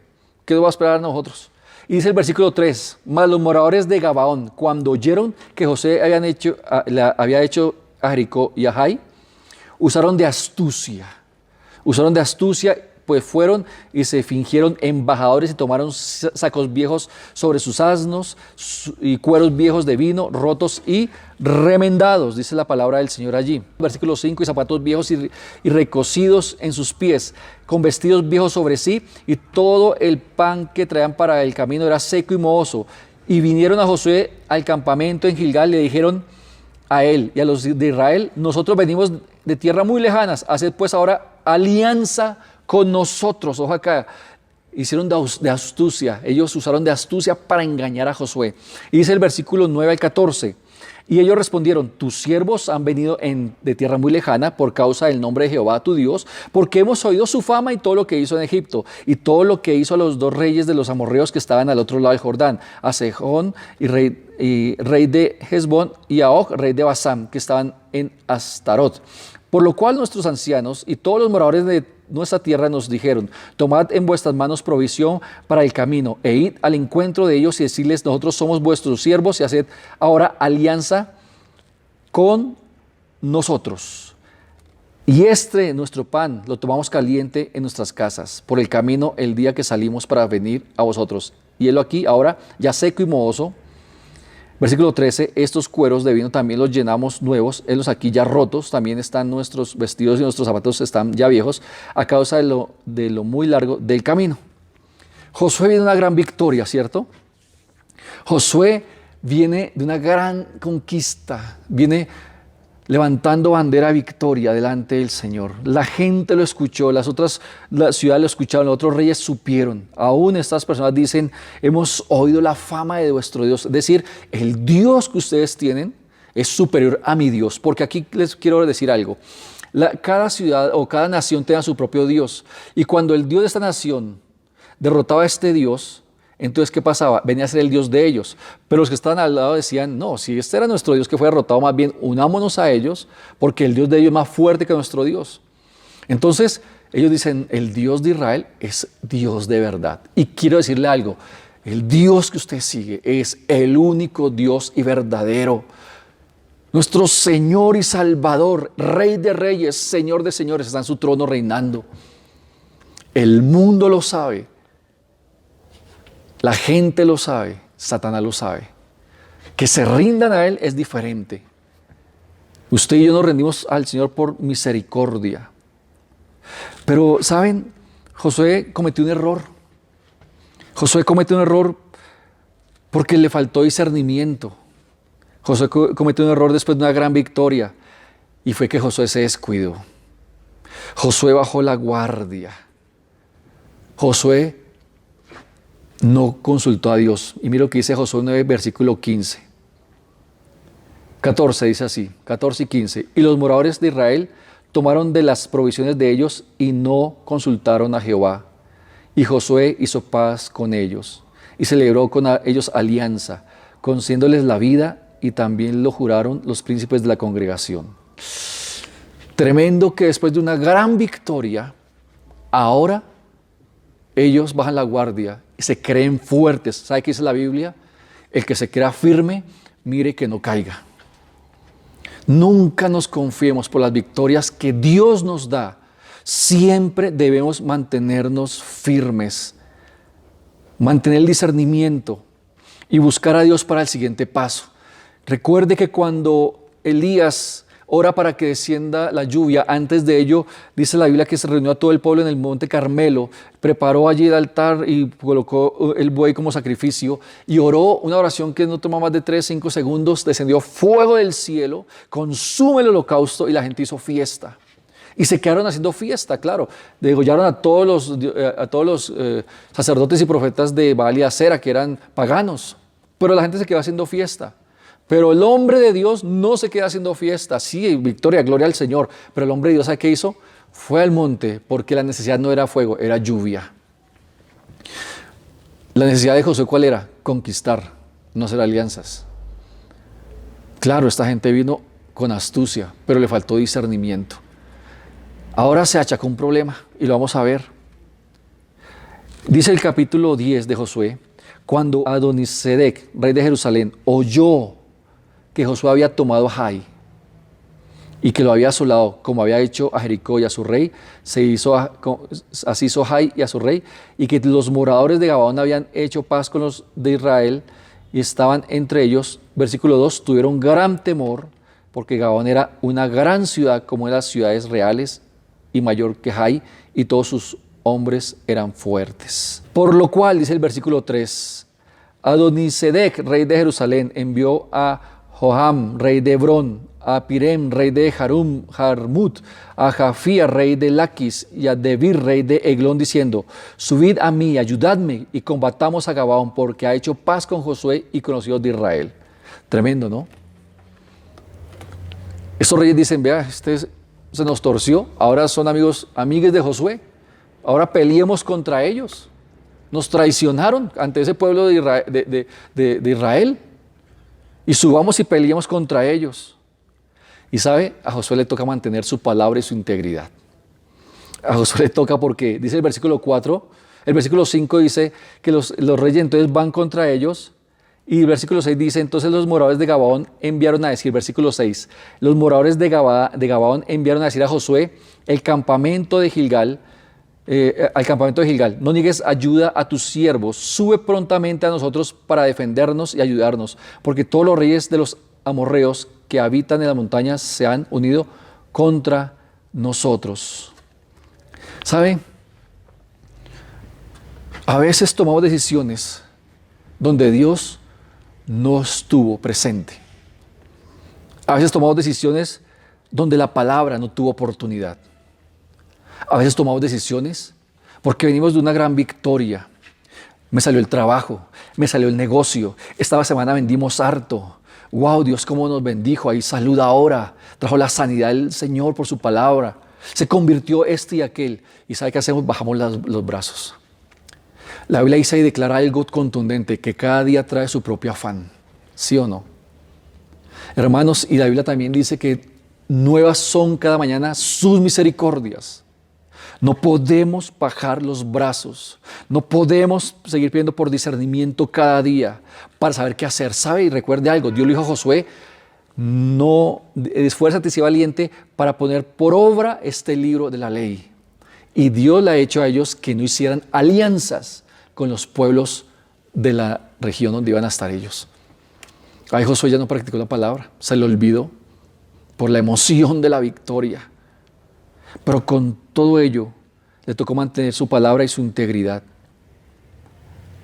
¿Qué nos va a esperar a nosotros? Y dice el versículo 3, mas los moradores de Gabaón, cuando oyeron que Josué había hecho a Jericó y a Jai, usaron de astucia, pues fueron y se fingieron embajadores y tomaron sacos viejos sobre sus asnos y cueros viejos de vino, rotos y remendados, dice la palabra del Señor allí. Versículo 5, y zapatos viejos y recocidos en sus pies, con vestidos viejos sobre sí, y todo el pan que traían para el camino era seco y mohoso. Y vinieron a Josué al campamento en Gilgal, le dijeron a él y a los de Israel, nosotros venimos de tierras muy lejanas, haced pues ahora alianza con nosotros. Ojo acá, hicieron de astucia, ellos usaron de astucia para engañar a Josué. Y dice el versículo 9 al 14, y ellos respondieron, tus siervos han venido de tierra muy lejana por causa del nombre de Jehová tu Dios, porque hemos oído su fama y todo lo que hizo en Egipto, y todo lo que hizo a los dos reyes de los amorreos que estaban al otro lado del Jordán, a Sejón y rey de Hesbón, y a Og, rey de Basán, que estaban en Astarot. Por lo cual nuestros ancianos y todos los moradores de nuestra tierra nos dijeron, tomad en vuestras manos provisión para el camino, e id al encuentro de ellos y decirles, nosotros somos vuestros siervos y haced ahora alianza con nosotros. Y nuestro pan lo tomamos caliente en nuestras casas, por el camino el día que salimos para venir a vosotros. Y él aquí ahora ya seco y mohoso. Versículo 13, estos cueros de vino también los llenamos nuevos, los aquí ya rotos, también están nuestros vestidos y nuestros zapatos están ya viejos a causa de lo muy largo del camino. Josué viene de una gran victoria, ¿cierto? Josué viene de una gran conquista, viene levantando bandera de victoria delante del Señor. La gente lo escuchó, las ciudades lo escucharon, los otros reyes supieron. Aún estas personas dicen, hemos oído la fama de vuestro Dios. Es decir, el Dios que ustedes tienen es superior a mi Dios. Porque aquí les quiero decir algo. Cada ciudad o cada nación tenía su propio Dios. Y cuando el Dios de esta nación derrotaba a este Dios, entonces, ¿qué pasaba? Venía a ser el Dios de ellos. Pero los que estaban al lado decían, no, si este era nuestro Dios que fue derrotado, más bien unámonos a ellos, porque el Dios de ellos es más fuerte que nuestro Dios. Entonces, ellos dicen, el Dios de Israel es Dios de verdad. Y quiero decirle algo, el Dios que usted sigue es el único Dios y verdadero. Nuestro Señor y Salvador, Rey de Reyes, Señor de Señores, está en su trono reinando. El mundo lo sabe. La gente lo sabe, Satanás lo sabe. Que se rindan a Él es diferente. Usted y yo nos rendimos al Señor por misericordia. Pero, ¿saben? Josué cometió un error. Josué cometió un error porque le faltó discernimiento. Josué cometió un error después de una gran victoria y fue que Josué se descuidó. Josué bajó la guardia. Josué no consultó a Dios. Y mira lo que dice Josué 9, versículo 14 dice así, 14 y 15. Y los moradores de Israel tomaron de las provisiones de ellos y no consultaron a Jehová. Y Josué hizo paz con ellos y celebró con ellos alianza, concediéndoles la vida, y también lo juraron los príncipes de la congregación. Tremendo que después de una gran victoria, ahora ellos bajan la guardia y se creen fuertes. ¿Sabe qué dice la Biblia? El que se crea firme, mire que no caiga. Nunca nos confiemos por las victorias que Dios nos da. Siempre debemos mantenernos firmes, mantener el discernimiento y buscar a Dios para el siguiente paso. Recuerde que cuando Elías ora para que descienda la lluvia, antes de ello, dice la Biblia que se reunió a todo el pueblo en el monte Carmelo, preparó allí el altar y colocó el buey como sacrificio y oró una oración que no tomó más de 3-5 segundos, descendió fuego del cielo, consume el holocausto y la gente hizo fiesta. Y se quedaron haciendo fiesta, claro. Degollaron a todos los sacerdotes y profetas de Baal y Acera, que eran paganos. Pero la gente se quedó haciendo fiesta. Pero el hombre de Dios no se queda haciendo fiesta. Sí, victoria, gloria al Señor. Pero el hombre de Dios, ¿sabe qué hizo? Fue al monte, porque la necesidad no era fuego, era lluvia. La necesidad de Josué, ¿cuál era? Conquistar, no hacer alianzas. Claro, esta gente vino con astucia, pero le faltó discernimiento. Ahora se achacó un problema y lo vamos a ver. Dice el capítulo 10 de Josué, cuando Adonisedec, rey de Jerusalén, oyó que Josué había tomado a Jai y que lo había asolado como había hecho a Jericó y a su rey, así hizo Jai y a su rey, y que los moradores de Gabaón habían hecho paz con los de Israel y estaban entre ellos. Versículo 2, tuvieron gran temor porque Gabaón era una gran ciudad como las ciudades reales y mayor que Jai, y todos sus hombres eran fuertes. Por lo cual, dice el versículo 3, Adonisedec, rey de Jerusalén, envió a Joam, rey de Hebrón, a Pirem, rey de Jarmut, a Jafía, rey de Laquis, y a Debir, rey de Eglón, diciendo, subid a mí, ayudadme, y combatamos a Gabaón, porque ha hecho paz con Josué y con los hijos de Israel. Tremendo, ¿no? Estos reyes dicen, vea, se nos torció, ahora son amigues de Josué, ahora peleemos contra ellos. Nos traicionaron ante ese pueblo de Israel y subamos y peleemos contra ellos. Y sabe, a Josué le toca mantener su palabra y su integridad. A Josué le toca porque, dice el versículo 4, el versículo 5 dice que los reyes entonces van contra ellos. Y el versículo 6 dice, entonces los moradores de Gabaón enviaron a decir, versículo 6, los moradores de Gabaón enviaron a decir a Josué, al campamento de Gilgal, no niegues ayuda a tus siervos, sube prontamente a nosotros para defendernos y ayudarnos, porque todos los reyes de los amorreos que habitan en las montañas se han unido contra nosotros. ¿Sabe? A veces tomamos decisiones donde Dios no estuvo presente. A veces tomamos decisiones donde la palabra no tuvo oportunidad. A veces tomamos decisiones porque venimos de una gran victoria. Me salió el trabajo, me salió el negocio, esta semana vendimos harto. Wow, Dios cómo nos bendijo, hay salud ahora, trajo la sanidad del Señor por su palabra. Se convirtió este y aquel. ¿Y sabe qué hacemos? Bajamos los brazos. La Biblia dice y declara algo contundente, que cada día trae su propio afán. ¿Sí o no? Hermanos, y la Biblia también dice que nuevas son cada mañana sus misericordias. No podemos bajar los brazos. No podemos seguir pidiendo por discernimiento cada día para saber qué hacer. ¿Sabe? Y recuerde algo, Dios le dijo a Josué, no, esfuérzate y sé valiente para poner por obra este libro de la ley. Y Dios le ha hecho a ellos que no hicieran alianzas con los pueblos de la región donde iban a estar ellos. Ahí Josué ya no practicó la palabra, se le olvidó por la emoción de la victoria. Pero con todo ello, le tocó mantener su palabra y su integridad.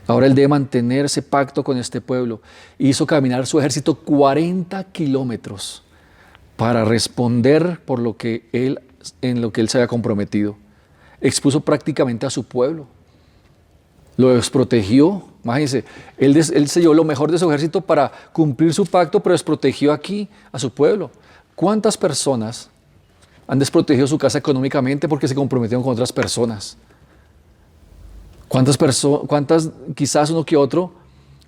Ahora él debe mantener ese pacto con este pueblo. Hizo caminar su ejército 40 kilómetros para responder por en lo que él se había comprometido. Expuso prácticamente a su pueblo. Lo desprotegió. Imagínense, él se llevó lo mejor de su ejército para cumplir su pacto, pero desprotegió aquí a su pueblo. ¿Cuántas personas han desprotegido su casa económicamente porque se comprometieron con otras personas? ¿Cuántas, quizás uno que otro,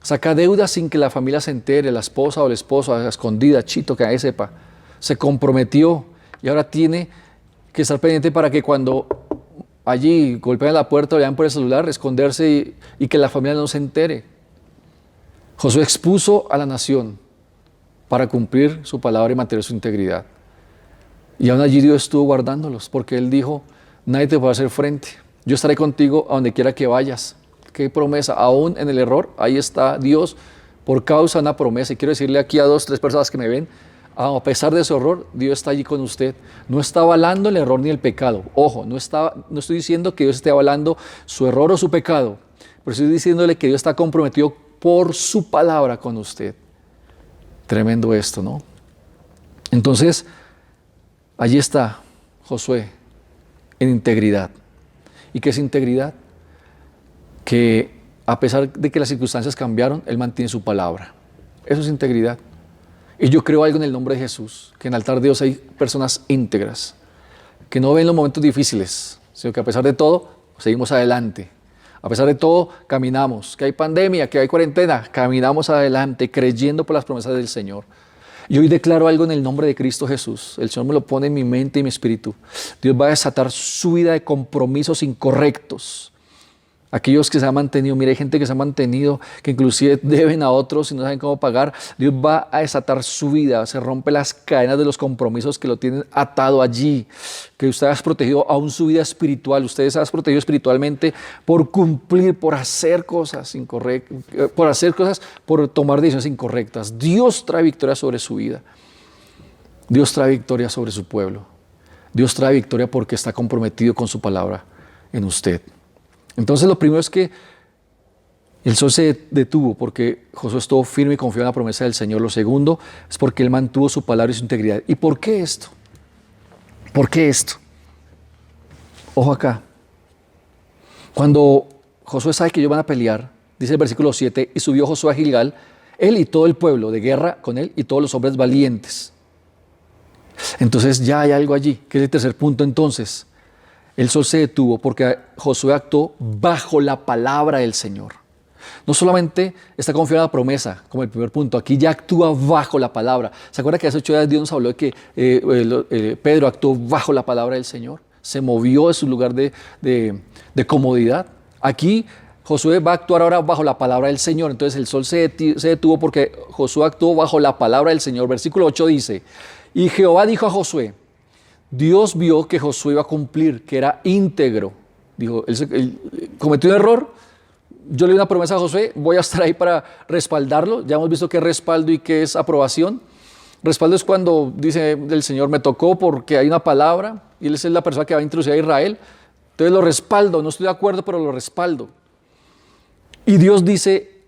saca deudas sin que la familia se entere, la esposa o el esposo, a escondida, chito, que nadie sepa? Se comprometió y ahora tiene que estar pendiente para que cuando allí golpean la puerta o vean por el celular, esconderse y que la familia no se entere. Josué expuso a la nación para cumplir su palabra y mantener su integridad. Y aún allí Dios estuvo guardándolos, porque Él dijo, nadie te va a hacer frente. Yo estaré contigo a donde quiera que vayas. Qué promesa, aún en el error, ahí está Dios por causa de una promesa. Y quiero decirle aquí a 2, 3 personas que me ven, a pesar de su error, Dios está allí con usted. No está avalando el error ni el pecado. Ojo, no estoy diciendo que Dios esté avalando su error o su pecado, pero estoy diciéndole que Dios está comprometido por su palabra con usted. Tremendo esto, ¿no? Entonces, allí está Josué en integridad. ¿Y qué es integridad? Que a pesar de que las circunstancias cambiaron, Él mantiene su palabra. Eso es integridad. Y yo creo algo en el nombre de Jesús, que en el altar de Dios hay personas íntegras, que no ven los momentos difíciles, sino que a pesar de todo, seguimos adelante. A pesar de todo, caminamos. Que hay pandemia, que hay cuarentena, caminamos adelante, creyendo por las promesas del Señor. Y hoy declaro algo en el nombre de Cristo Jesús. El Señor me lo pone en mi mente y mi espíritu. Dios va a desatar su vida de compromisos incorrectos. Aquellos que se han mantenido, mire, hay gente que se ha mantenido, que inclusive deben a otros y no saben cómo pagar. Dios va a desatar su vida, se rompe las cadenas de los compromisos que lo tienen atado allí. Que usted ha protegido aún su vida espiritual. Ustedes han protegido espiritualmente por cumplir, por hacer cosas incorrectas, por tomar decisiones incorrectas. Dios trae victoria sobre su vida. Dios trae victoria sobre su pueblo. Dios trae victoria porque está comprometido con su palabra en usted. Entonces lo primero es que el sol se detuvo porque Josué estuvo firme y confió en la promesa del Señor. Lo segundo es porque él mantuvo su palabra y su integridad. ¿Y por qué esto? ¿Por qué esto? Ojo acá. Cuando Josué sabe que ellos van a pelear, dice el versículo 7, y subió Josué a Gilgal, él y todo el pueblo de guerra con él y todos los hombres valientes. Entonces ya hay algo allí, que es el tercer punto entonces. El sol se detuvo porque Josué actuó bajo la palabra del Señor. No solamente está confiado en la promesa, como el primer punto, aquí ya actúa bajo la palabra. ¿Se acuerda que hace 8 días Dios nos habló de que Pedro actuó bajo la palabra del Señor? Se movió de su lugar de comodidad. Aquí Josué va a actuar ahora bajo la palabra del Señor. Entonces el sol se detuvo porque Josué actuó bajo la palabra del Señor. Versículo 8 dice, y Jehová dijo a Josué, Dios vio que Josué iba a cumplir, que era íntegro. Dijo, él cometió un error, yo le di una promesa a Josué, voy a estar ahí para respaldarlo. Ya hemos visto qué es respaldo y qué es aprobación. Respaldo es cuando dice el Señor, me tocó porque hay una palabra, y Él es la persona que va a introducir a Israel. Entonces lo respaldo, no estoy de acuerdo, pero lo respaldo. Y Dios dice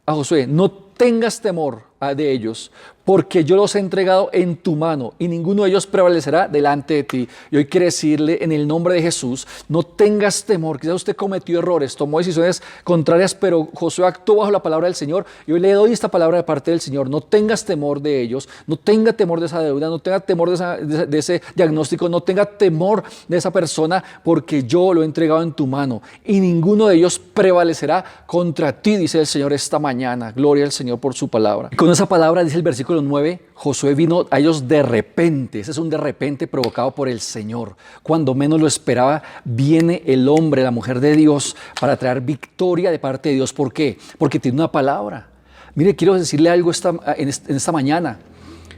a Josué, no tengas temor de ellos, porque yo los he entregado en tu mano y ninguno de ellos prevalecerá delante de ti. Y hoy quiere decirle en el nombre de Jesús, no tengas temor. Quizás usted cometió errores, tomó decisiones contrarias, pero Josué actuó bajo la palabra del Señor y hoy le doy esta palabra de parte del Señor. No tengas temor de ellos, no tenga temor de esa deuda, no tenga temor de ese diagnóstico, no tenga temor de esa persona, porque yo lo he entregado en tu mano y ninguno de ellos prevalecerá contra ti, dice el Señor esta mañana. Gloria al Señor por su palabra. Con esa palabra, dice el versículo 9, Josué vino a ellos de repente. Ese es un de repente provocado por el Señor. Cuando menos lo esperaba, viene el hombre, la mujer de Dios, para traer victoria de parte de Dios. ¿Por qué? Porque tiene una palabra. Mire, quiero decirle algo en esta mañana.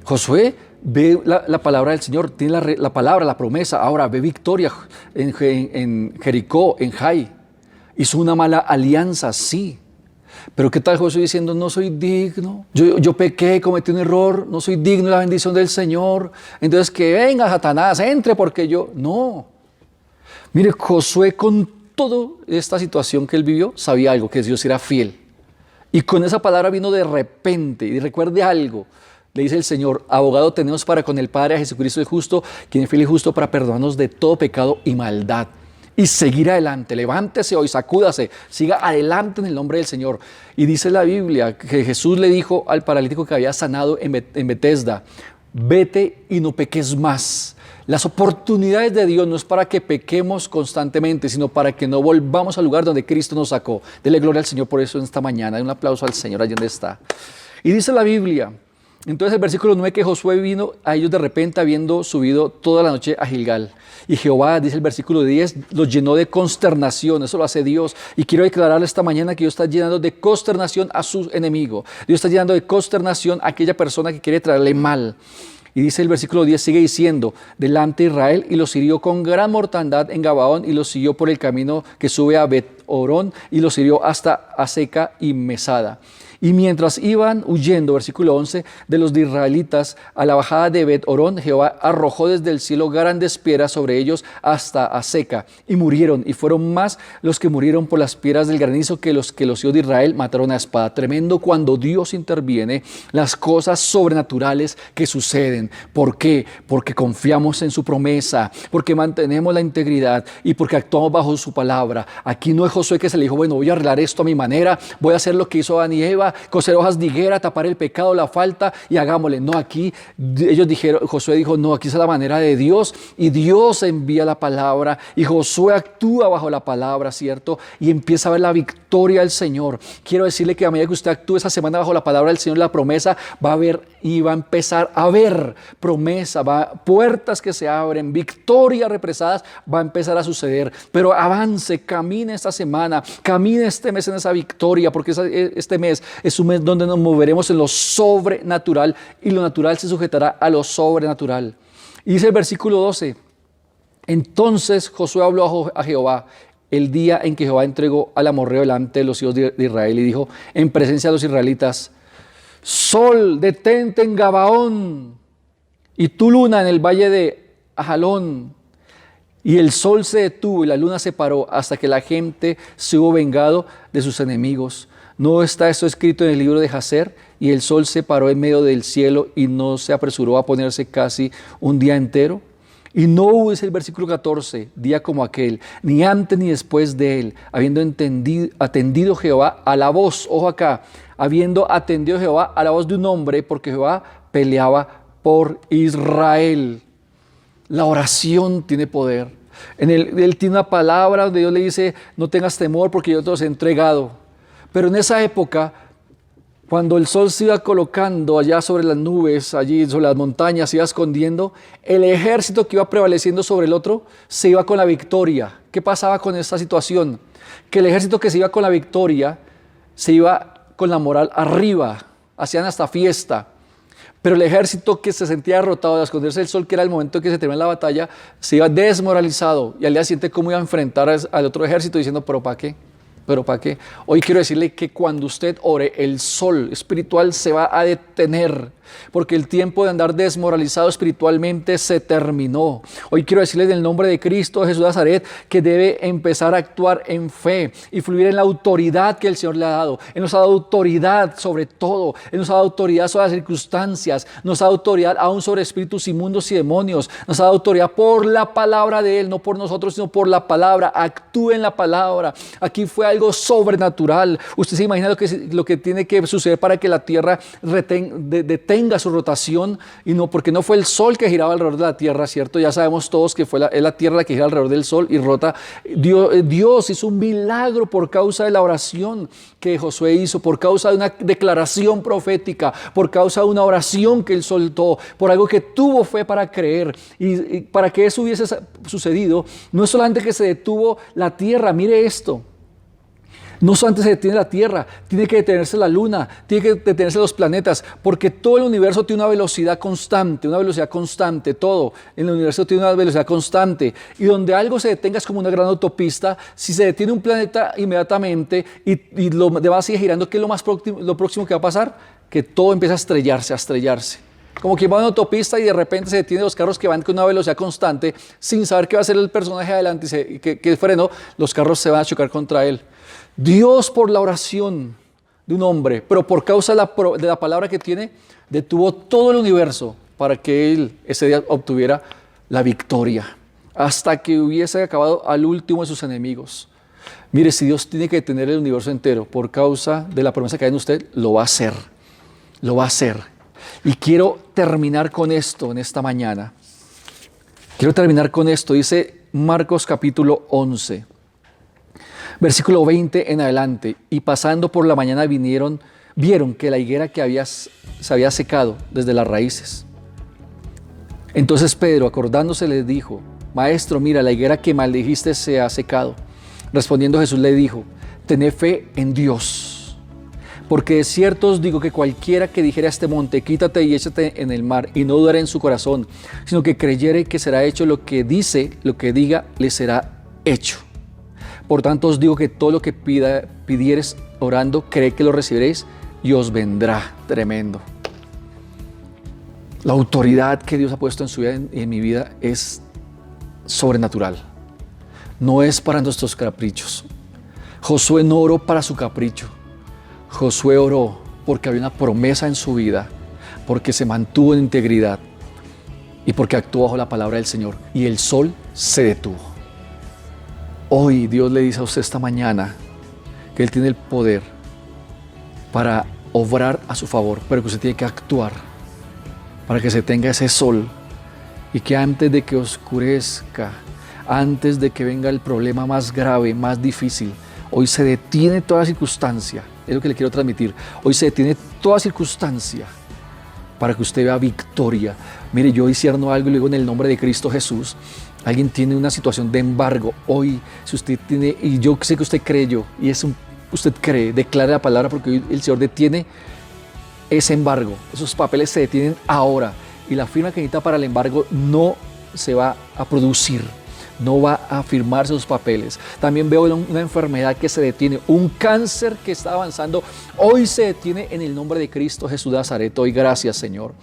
Josué ve la palabra del Señor, tiene la palabra, la promesa. Ahora ve victoria en Jericó, en Jai. Hizo una mala alianza, sí. Pero ¿qué tal Josué diciendo, no soy digno? Yo pequé, cometí un error, no soy digno de la bendición del Señor. Entonces que venga Satanás, entre porque yo... No. Mire, Josué con toda esta situación que él vivió, sabía algo, que Dios era fiel. Y con esa palabra vino de repente. Y recuerde algo, le dice el Señor, abogado tenemos para con el Padre a Jesucristo el justo, quien es fiel y justo para perdonarnos de todo pecado y maldad. Y seguir adelante, levántese hoy, sacúdase, siga adelante en el nombre del Señor. Y dice la Biblia que Jesús le dijo al paralítico que había sanado en Betesda, vete y no peques más. Las oportunidades de Dios no es para que pequemos constantemente, sino para que no volvamos al lugar donde Cristo nos sacó. Dele gloria al Señor por eso en esta mañana. Un aplauso al Señor allí donde está. Y dice la Biblia, entonces el versículo 9, que Josué vino a ellos de repente habiendo subido toda la noche a Gilgal. Y Jehová, dice el versículo 10, los llenó de consternación. Eso lo hace Dios. Y quiero declararle esta mañana que Dios está llenando de consternación a su enemigo. Dios está llenando de consternación a aquella persona que quiere traerle mal. Y dice el versículo 10, sigue diciendo, delante de Israel, y los hirió con gran mortandad en Gabaón, y los siguió por el camino que sube a Bet-Orón, y los hirió hasta Aseca y Mesada. Y mientras iban huyendo, versículo 11, de los israelitas a la bajada de Bet-Orón, Jehová arrojó desde el cielo grandes piedras sobre ellos hasta Aseca, y murieron, y fueron más los que murieron por las piedras del granizo que los hijos de Israel mataron a espada. Tremendo cuando Dios interviene, las cosas sobrenaturales que suceden. ¿Por qué? Porque confiamos en su promesa, porque mantenemos la integridad y porque actuamos bajo su palabra. Aquí no es Josué que se le dijo, bueno, voy a arreglar esto a mi manera, voy a hacer lo que hizo Adán y Eva, coser hojas de higuera, tapar el pecado, la falta y hagámosle. No, aquí ellos dijeron, Josué dijo, no, aquí es la manera de Dios y Dios envía la palabra y Josué actúa bajo la palabra, ¿cierto? Y empieza a ver la victoria del Señor. Quiero decirle que a medida que usted actúe esa semana bajo la palabra del Señor, la promesa va a haber y va a empezar a ver promesa, puertas que se abren, victorias represadas, va a empezar a suceder. Pero avance, camine esta semana, camine este mes en esa victoria, porque este mes es un mes donde nos moveremos en lo sobrenatural y lo natural se sujetará a lo sobrenatural. Y dice el versículo 12, entonces Josué habló a Jehová el día en que Jehová entregó al amorreo delante de los hijos de Israel y dijo en presencia de los israelitas, sol, detente en Gabaón y tu luna en el valle de Ajalón. Y el sol se detuvo y la luna se paró hasta que la gente se hubo vengado de sus enemigos. ¿No está esto escrito en el libro de Jacer? Y el sol se paró en medio del cielo y no se apresuró a ponerse casi un día entero. Y no hubo, dice el versículo 14, día como aquel, ni antes ni después de él, habiendo atendido Jehová a la voz, ojo acá, habiendo atendido Jehová a la voz de un hombre, porque Jehová peleaba por Israel. La oración tiene poder. Él tiene una palabra donde Dios le dice, no tengas temor porque yo te los he entregado. Pero en esa época, cuando el sol se iba colocando allá sobre las nubes, allí sobre las montañas, se iba escondiendo, el ejército que iba prevaleciendo sobre el otro se iba con la victoria. ¿Qué pasaba con esta situación? Que el ejército que se iba con la victoria se iba con la moral arriba, hacían hasta fiesta. Pero el ejército que se sentía derrotado de esconderse del sol, que era el momento en que se termina la batalla, se iba desmoralizado. Y al día siguiente, ¿cómo iba a enfrentar al otro ejército? Diciendo, ¿pero para qué? ¿Pero para qué? Hoy quiero decirle que cuando usted ore, el sol espiritual se va a detener, porque el tiempo de andar desmoralizado espiritualmente se terminó. Hoy quiero decirle en el nombre de Cristo Jesús de Nazaret que debe empezar a actuar en fe y fluir en la autoridad que el Señor le ha dado. Él nos ha dado autoridad sobre todo, Él nos ha dado autoridad sobre las circunstancias, nos ha dado autoridad aún sobre espíritus inmundos y demonios, nos ha dado autoridad por la palabra de Él, no por nosotros, sino por la palabra. Actúe en la palabra. Aquí fue algo sobrenatural. Usted se imagina lo que tiene que suceder para que la tierra detenga su rotación, y no, porque no fue el sol que giraba alrededor de la tierra, ¿cierto? Ya sabemos todos que es la tierra la que gira alrededor del sol y rota. Dios hizo un milagro por causa de la oración que Josué hizo, por causa de una declaración profética, por causa de una oración que él soltó, por algo que tuvo fe para creer. Y para que eso hubiese sucedido, no es solamente que se detuvo la tierra, mire esto. No solamente se detiene la Tierra, tiene que detenerse la Luna, tiene que detenerse los planetas, porque todo el universo tiene una velocidad constante, todo en el universo tiene una velocidad constante. Y donde algo se detenga es como una gran autopista. Si se detiene un planeta inmediatamente y lo demás sigue girando, ¿qué es lo próximo que va a pasar? Que todo empieza a estrellarse. Como que va en una autopista y de repente se detienen los carros que van con una velocidad constante sin saber qué va a hacer el personaje adelante y que frenó, los carros se van a chocar contra él. Dios, por la oración de un hombre, pero por causa de la palabra que tiene, detuvo todo el universo para que él ese día obtuviera la victoria, hasta que hubiese acabado al último de sus enemigos. Mire, si Dios tiene que detener el universo entero por causa de la promesa que hay en usted, lo va a hacer. Lo va a hacer. Y quiero terminar con esto en esta mañana. Dice Marcos capítulo 11. Versículo 20 en adelante, y pasando por la mañana vieron que la higuera se había secado desde las raíces. Entonces Pedro, acordándose, les dijo: Maestro, mira, la higuera que maldijiste se ha secado. Respondiendo Jesús le dijo: Tened fe en Dios, porque de cierto os digo que cualquiera que dijere a este monte: quítate y échate en el mar, y no dudare en su corazón, sino que creyere que será hecho lo que diga, le será hecho. Por tanto os digo que todo lo que pidieres orando, creed que lo recibiréis y os vendrá. Tremendo. La autoridad que Dios ha puesto en su vida y en mi vida es sobrenatural. No es para nuestros caprichos. Josué no oró para su capricho. Josué oró porque había una promesa en su vida, porque se mantuvo en integridad y porque actuó bajo la palabra del Señor. Y el sol se detuvo. Hoy Dios le dice a usted esta mañana que Él tiene el poder para obrar a su favor, pero que usted tiene que actuar para que se tenga ese sol y que antes de que oscurezca, antes de que venga el problema más grave, más difícil, hoy se detiene toda circunstancia. Es lo que le quiero transmitir. Hoy se detiene toda circunstancia para que usted vea victoria. Mire, yo discierno algo y le digo en el nombre de Cristo Jesús. Alguien tiene una situación de embargo. Hoy, si usted tiene, y yo sé que usted creyó, y usted cree, declare la palabra, porque hoy el Señor detiene ese embargo. Esos papeles se detienen ahora. Y la firma que necesita para el embargo no se va a producir. No va a firmarse esos papeles. También veo una enfermedad que se detiene, un cáncer que está avanzando. Hoy se detiene en el nombre de Cristo Jesús de Nazaret. Doy gracias, Señor.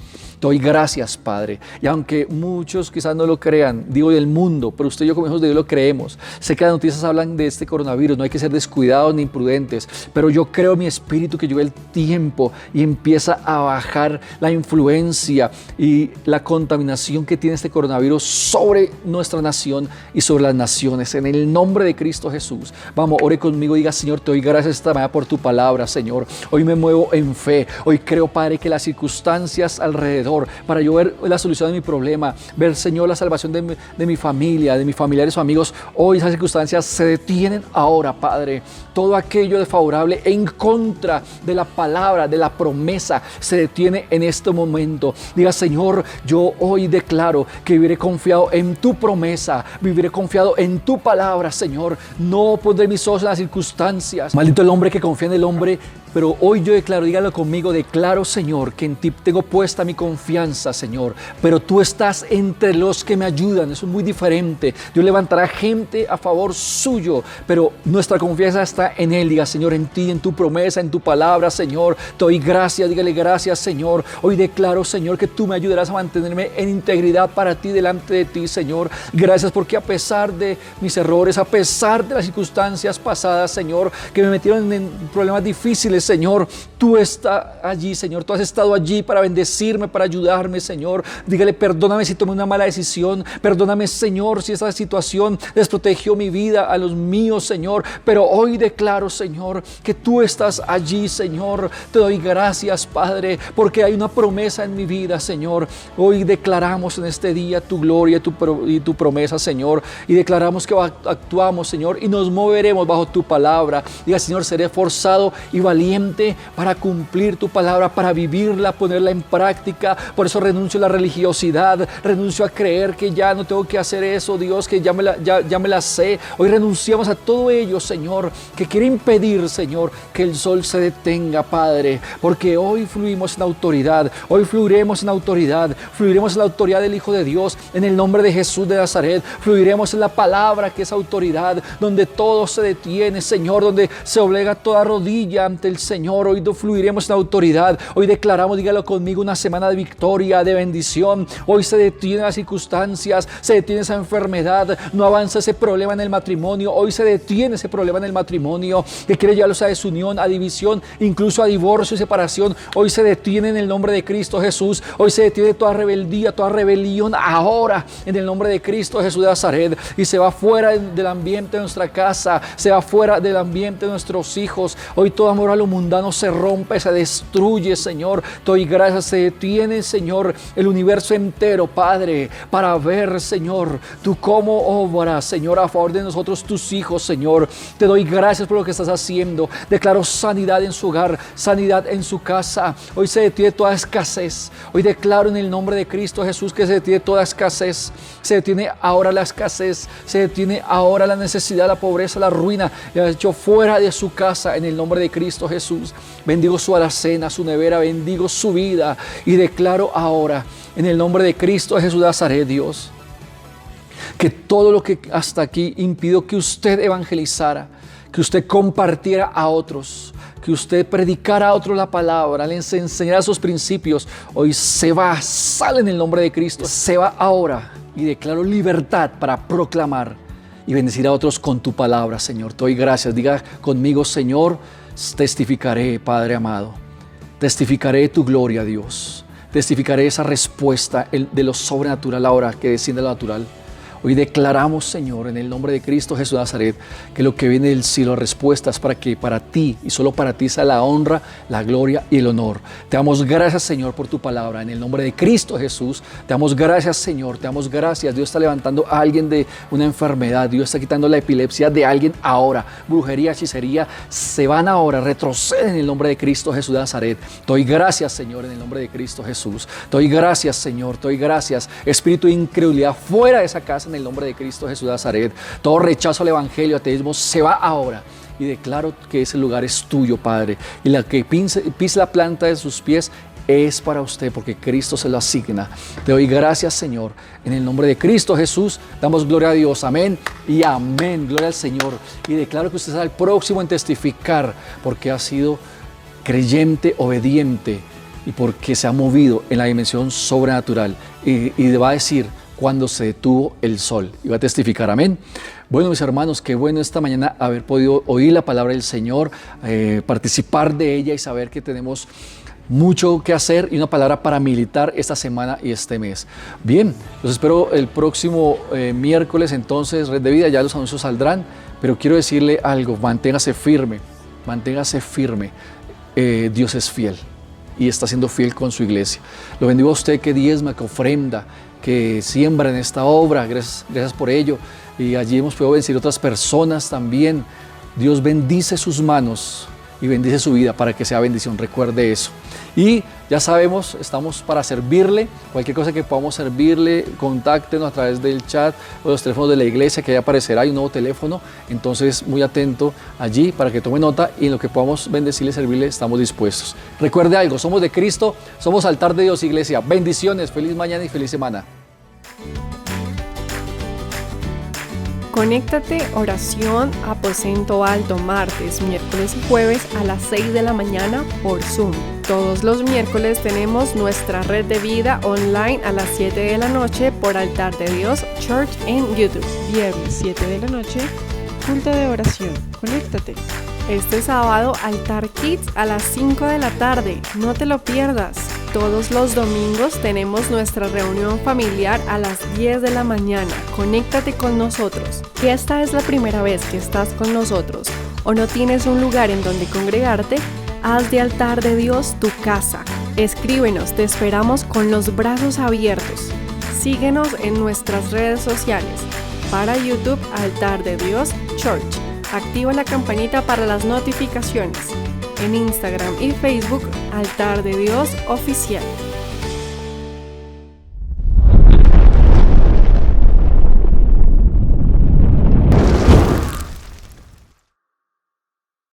Doy gracias, Padre. Y aunque muchos quizás no lo crean, digo del mundo, pero usted y yo como hijos de Dios lo creemos. Sé que las noticias hablan de este coronavirus, no hay que ser descuidados ni imprudentes, pero yo creo en mi espíritu que llegó el tiempo y empieza a bajar la influencia y la contaminación que tiene este coronavirus sobre nuestra nación y sobre las naciones. En el nombre de Cristo Jesús. Vamos, ore conmigo y diga: Señor, te doy gracias esta mañana por tu palabra, Señor. Hoy me muevo en fe. Hoy creo, Padre, que las circunstancias alrededor, para yo ver la solución de mi problema, ver, Señor, la salvación de mi familia, de mis familiares o amigos, hoy esas circunstancias se detienen ahora, Padre. Todo aquello desfavorable en contra de la palabra, de la promesa, se detiene en este momento. Diga: Señor, yo hoy declaro que viviré confiado en tu promesa, viviré confiado en tu palabra, Señor. No pondré mis ojos en las circunstancias. Maldito el hombre que confía en el hombre, pero hoy yo declaro, dígalo conmigo, declaro, Señor, que en ti tengo puesta mi confianza, Señor, pero tú estás entre los que me ayudan. Eso es muy diferente. Dios levantará gente a favor suyo, pero nuestra confianza está en Él. Diga: Señor, en ti, en tu promesa, en tu palabra, Señor, te doy gracias. Dígale: gracias, Señor. Hoy declaro, Señor, que tú me ayudarás a mantenerme en integridad para ti, delante de ti, Señor. Gracias porque a pesar de mis errores, a pesar de las circunstancias pasadas, Señor, que me metieron en problemas difíciles, Señor, tú estás allí, Señor. Tú has estado allí para bendecirme, para ayudarme, Señor. Dígale: perdóname si tomé una mala decisión. Perdóname, Señor, si esta situación desprotegió mi vida, a los míos, Señor. Pero hoy declaro, Señor, que tú estás allí, Señor. Te doy gracias, Padre, porque hay una promesa en mi vida, Señor. Hoy declaramos en este día tu gloria y tu promesa, Señor. Y declaramos que actuamos, Señor, y nos moveremos bajo tu palabra. Diga: Señor, seré forzado y valiente valiente para cumplir tu palabra, para vivirla, ponerla en práctica. Por eso renuncio a la religiosidad, renuncio a creer que ya no tengo que hacer eso, Dios, que ya me la sé. Hoy renunciamos a todo ello, Señor, que quiere impedir, Señor, que el sol se detenga, Padre, porque hoy fluimos en autoridad, hoy fluiremos en autoridad del Hijo de Dios, en el nombre de Jesús de Nazaret. Fluiremos en la palabra que es autoridad, donde todo se detiene, Señor, donde se doblega toda rodilla ante el Señor. Hoy fluiremos en autoridad. Hoy declaramos, dígalo conmigo, una semana de victoria, de bendición. Hoy se detienen las circunstancias, se detiene esa enfermedad, no avanza ese problema en el matrimonio. Hoy se detiene ese problema en el matrimonio que quiere llevarlos a desunión, a división, incluso a divorcio y separación. Hoy se detiene en el nombre de Cristo Jesús. Hoy se detiene toda rebeldía, toda rebelión ahora en el nombre de Cristo Jesús de Nazaret, y se va fuera del ambiente de nuestra casa, se va fuera del ambiente de nuestros hijos. Hoy todo amor a lo mundano se rompe, se destruye, Señor. Te doy gracias, se detiene, Señor, el universo entero, Padre, para ver, Señor, tú cómo obras, Señor, a favor de nosotros, tus hijos, Señor. Te doy gracias por lo que estás haciendo. Declaro sanidad en su hogar, sanidad en su casa. Hoy se detiene toda escasez. Hoy declaro en el nombre de Cristo Jesús que se detiene toda escasez. Se detiene ahora la escasez, se detiene ahora la necesidad, la pobreza, la ruina. Le ha hecho fuera de su casa en el nombre de Cristo Jesús. Bendigo su alacena, su nevera, bendigo su vida y declaro ahora en el nombre de Cristo Jesús de Nazaret, Dios, que todo lo que hasta aquí impidió que usted evangelizara, que usted compartiera a otros, que usted predicara a otros la palabra, les enseñara sus principios, hoy se va, sale en el nombre de Cristo, se va ahora, y declaro libertad para proclamar y bendecir a otros con tu palabra, Señor. Te doy gracias. Diga conmigo, Señor, testificaré, Padre amado, testificaré tu gloria, Dios, testificaré esa respuesta de lo sobrenatural ahora que desciende a lo natural. Hoy declaramos, Señor, en el nombre de Cristo Jesús de Nazaret, que lo que viene del cielo, respuestas para que para ti y solo para ti sea la honra, la gloria y el honor. Te damos gracias, Señor, por tu palabra. En el nombre de Cristo Jesús, te damos gracias, Señor, te damos gracias. Dios está levantando a alguien de una enfermedad. Dios está quitando la epilepsia de alguien ahora. Brujería, hechicería, se van ahora, retroceden en el nombre de Cristo Jesús de Nazaret. Te doy gracias, Señor, en el nombre de Cristo Jesús. Te doy gracias, Señor, te doy gracias. Espíritu de incredulidad, fuera de esa casa en el nombre de Cristo Jesús de Nazaret. Todo rechazo al evangelio, ateísmo, se va ahora. Y declaro que ese lugar es tuyo, Padre. Y la que pise la planta de sus pies es para usted, porque Cristo se lo asigna. Te doy gracias, Señor. En el nombre de Cristo Jesús, damos gloria a Dios. Amén y amén. Gloria al Señor. Y declaro que usted será el próximo en testificar, porque ha sido creyente, obediente, y porque se ha movido en la dimensión sobrenatural. Y va a decir, cuando se detuvo el sol. Y va a testificar, amén. Bueno, mis hermanos, qué bueno esta mañana haber podido oír la palabra del Señor, participar de ella y saber que tenemos mucho que hacer y una palabra para militar esta semana y este mes. Bien, los espero el próximo miércoles, entonces, Red de Vida, ya los anuncios saldrán, pero quiero decirle algo, manténgase firme, Dios es fiel y está siendo fiel con su iglesia. Lo bendigo a usted que diezma, que ofrenda, que siembra en esta obra, gracias por ello, y allí hemos podido bendecir a otras personas también. Dios bendice sus manos y bendice su vida para que sea bendición, recuerde eso. Y ya sabemos, estamos para servirle, cualquier cosa que podamos servirle, contáctenos a través del chat o los teléfonos de la iglesia, que ahí aparecerá, hay un nuevo teléfono, entonces muy atento allí para que tome nota, y en lo que podamos bendecirle, servirle, estamos dispuestos. Recuerde algo, somos de Cristo, somos altar de Dios, iglesia. Bendiciones, feliz mañana y feliz semana. Conéctate, oración, aposento alto, martes, miércoles y jueves a las 6 de la mañana por Zoom. Todos los miércoles tenemos nuestra red de vida online a las 7 de la noche por Altar de Dios Church en YouTube. Viernes 7 de la noche, culto de oración. Conéctate. Este sábado, Altar Kids a las 5 de la tarde. No te lo pierdas. Todos los domingos tenemos nuestra reunión familiar a las 10 de la mañana. Conéctate con nosotros. Si esta es la primera vez que estás con nosotros o no tienes un lugar en donde congregarte, haz de Altar de Dios tu casa. Escríbenos, te esperamos con los brazos abiertos. Síguenos en nuestras redes sociales. Para YouTube, Altar de Dios Church. Activa la campanita para las notificaciones. en Instagram y Facebook, Altar de Dios Oficial.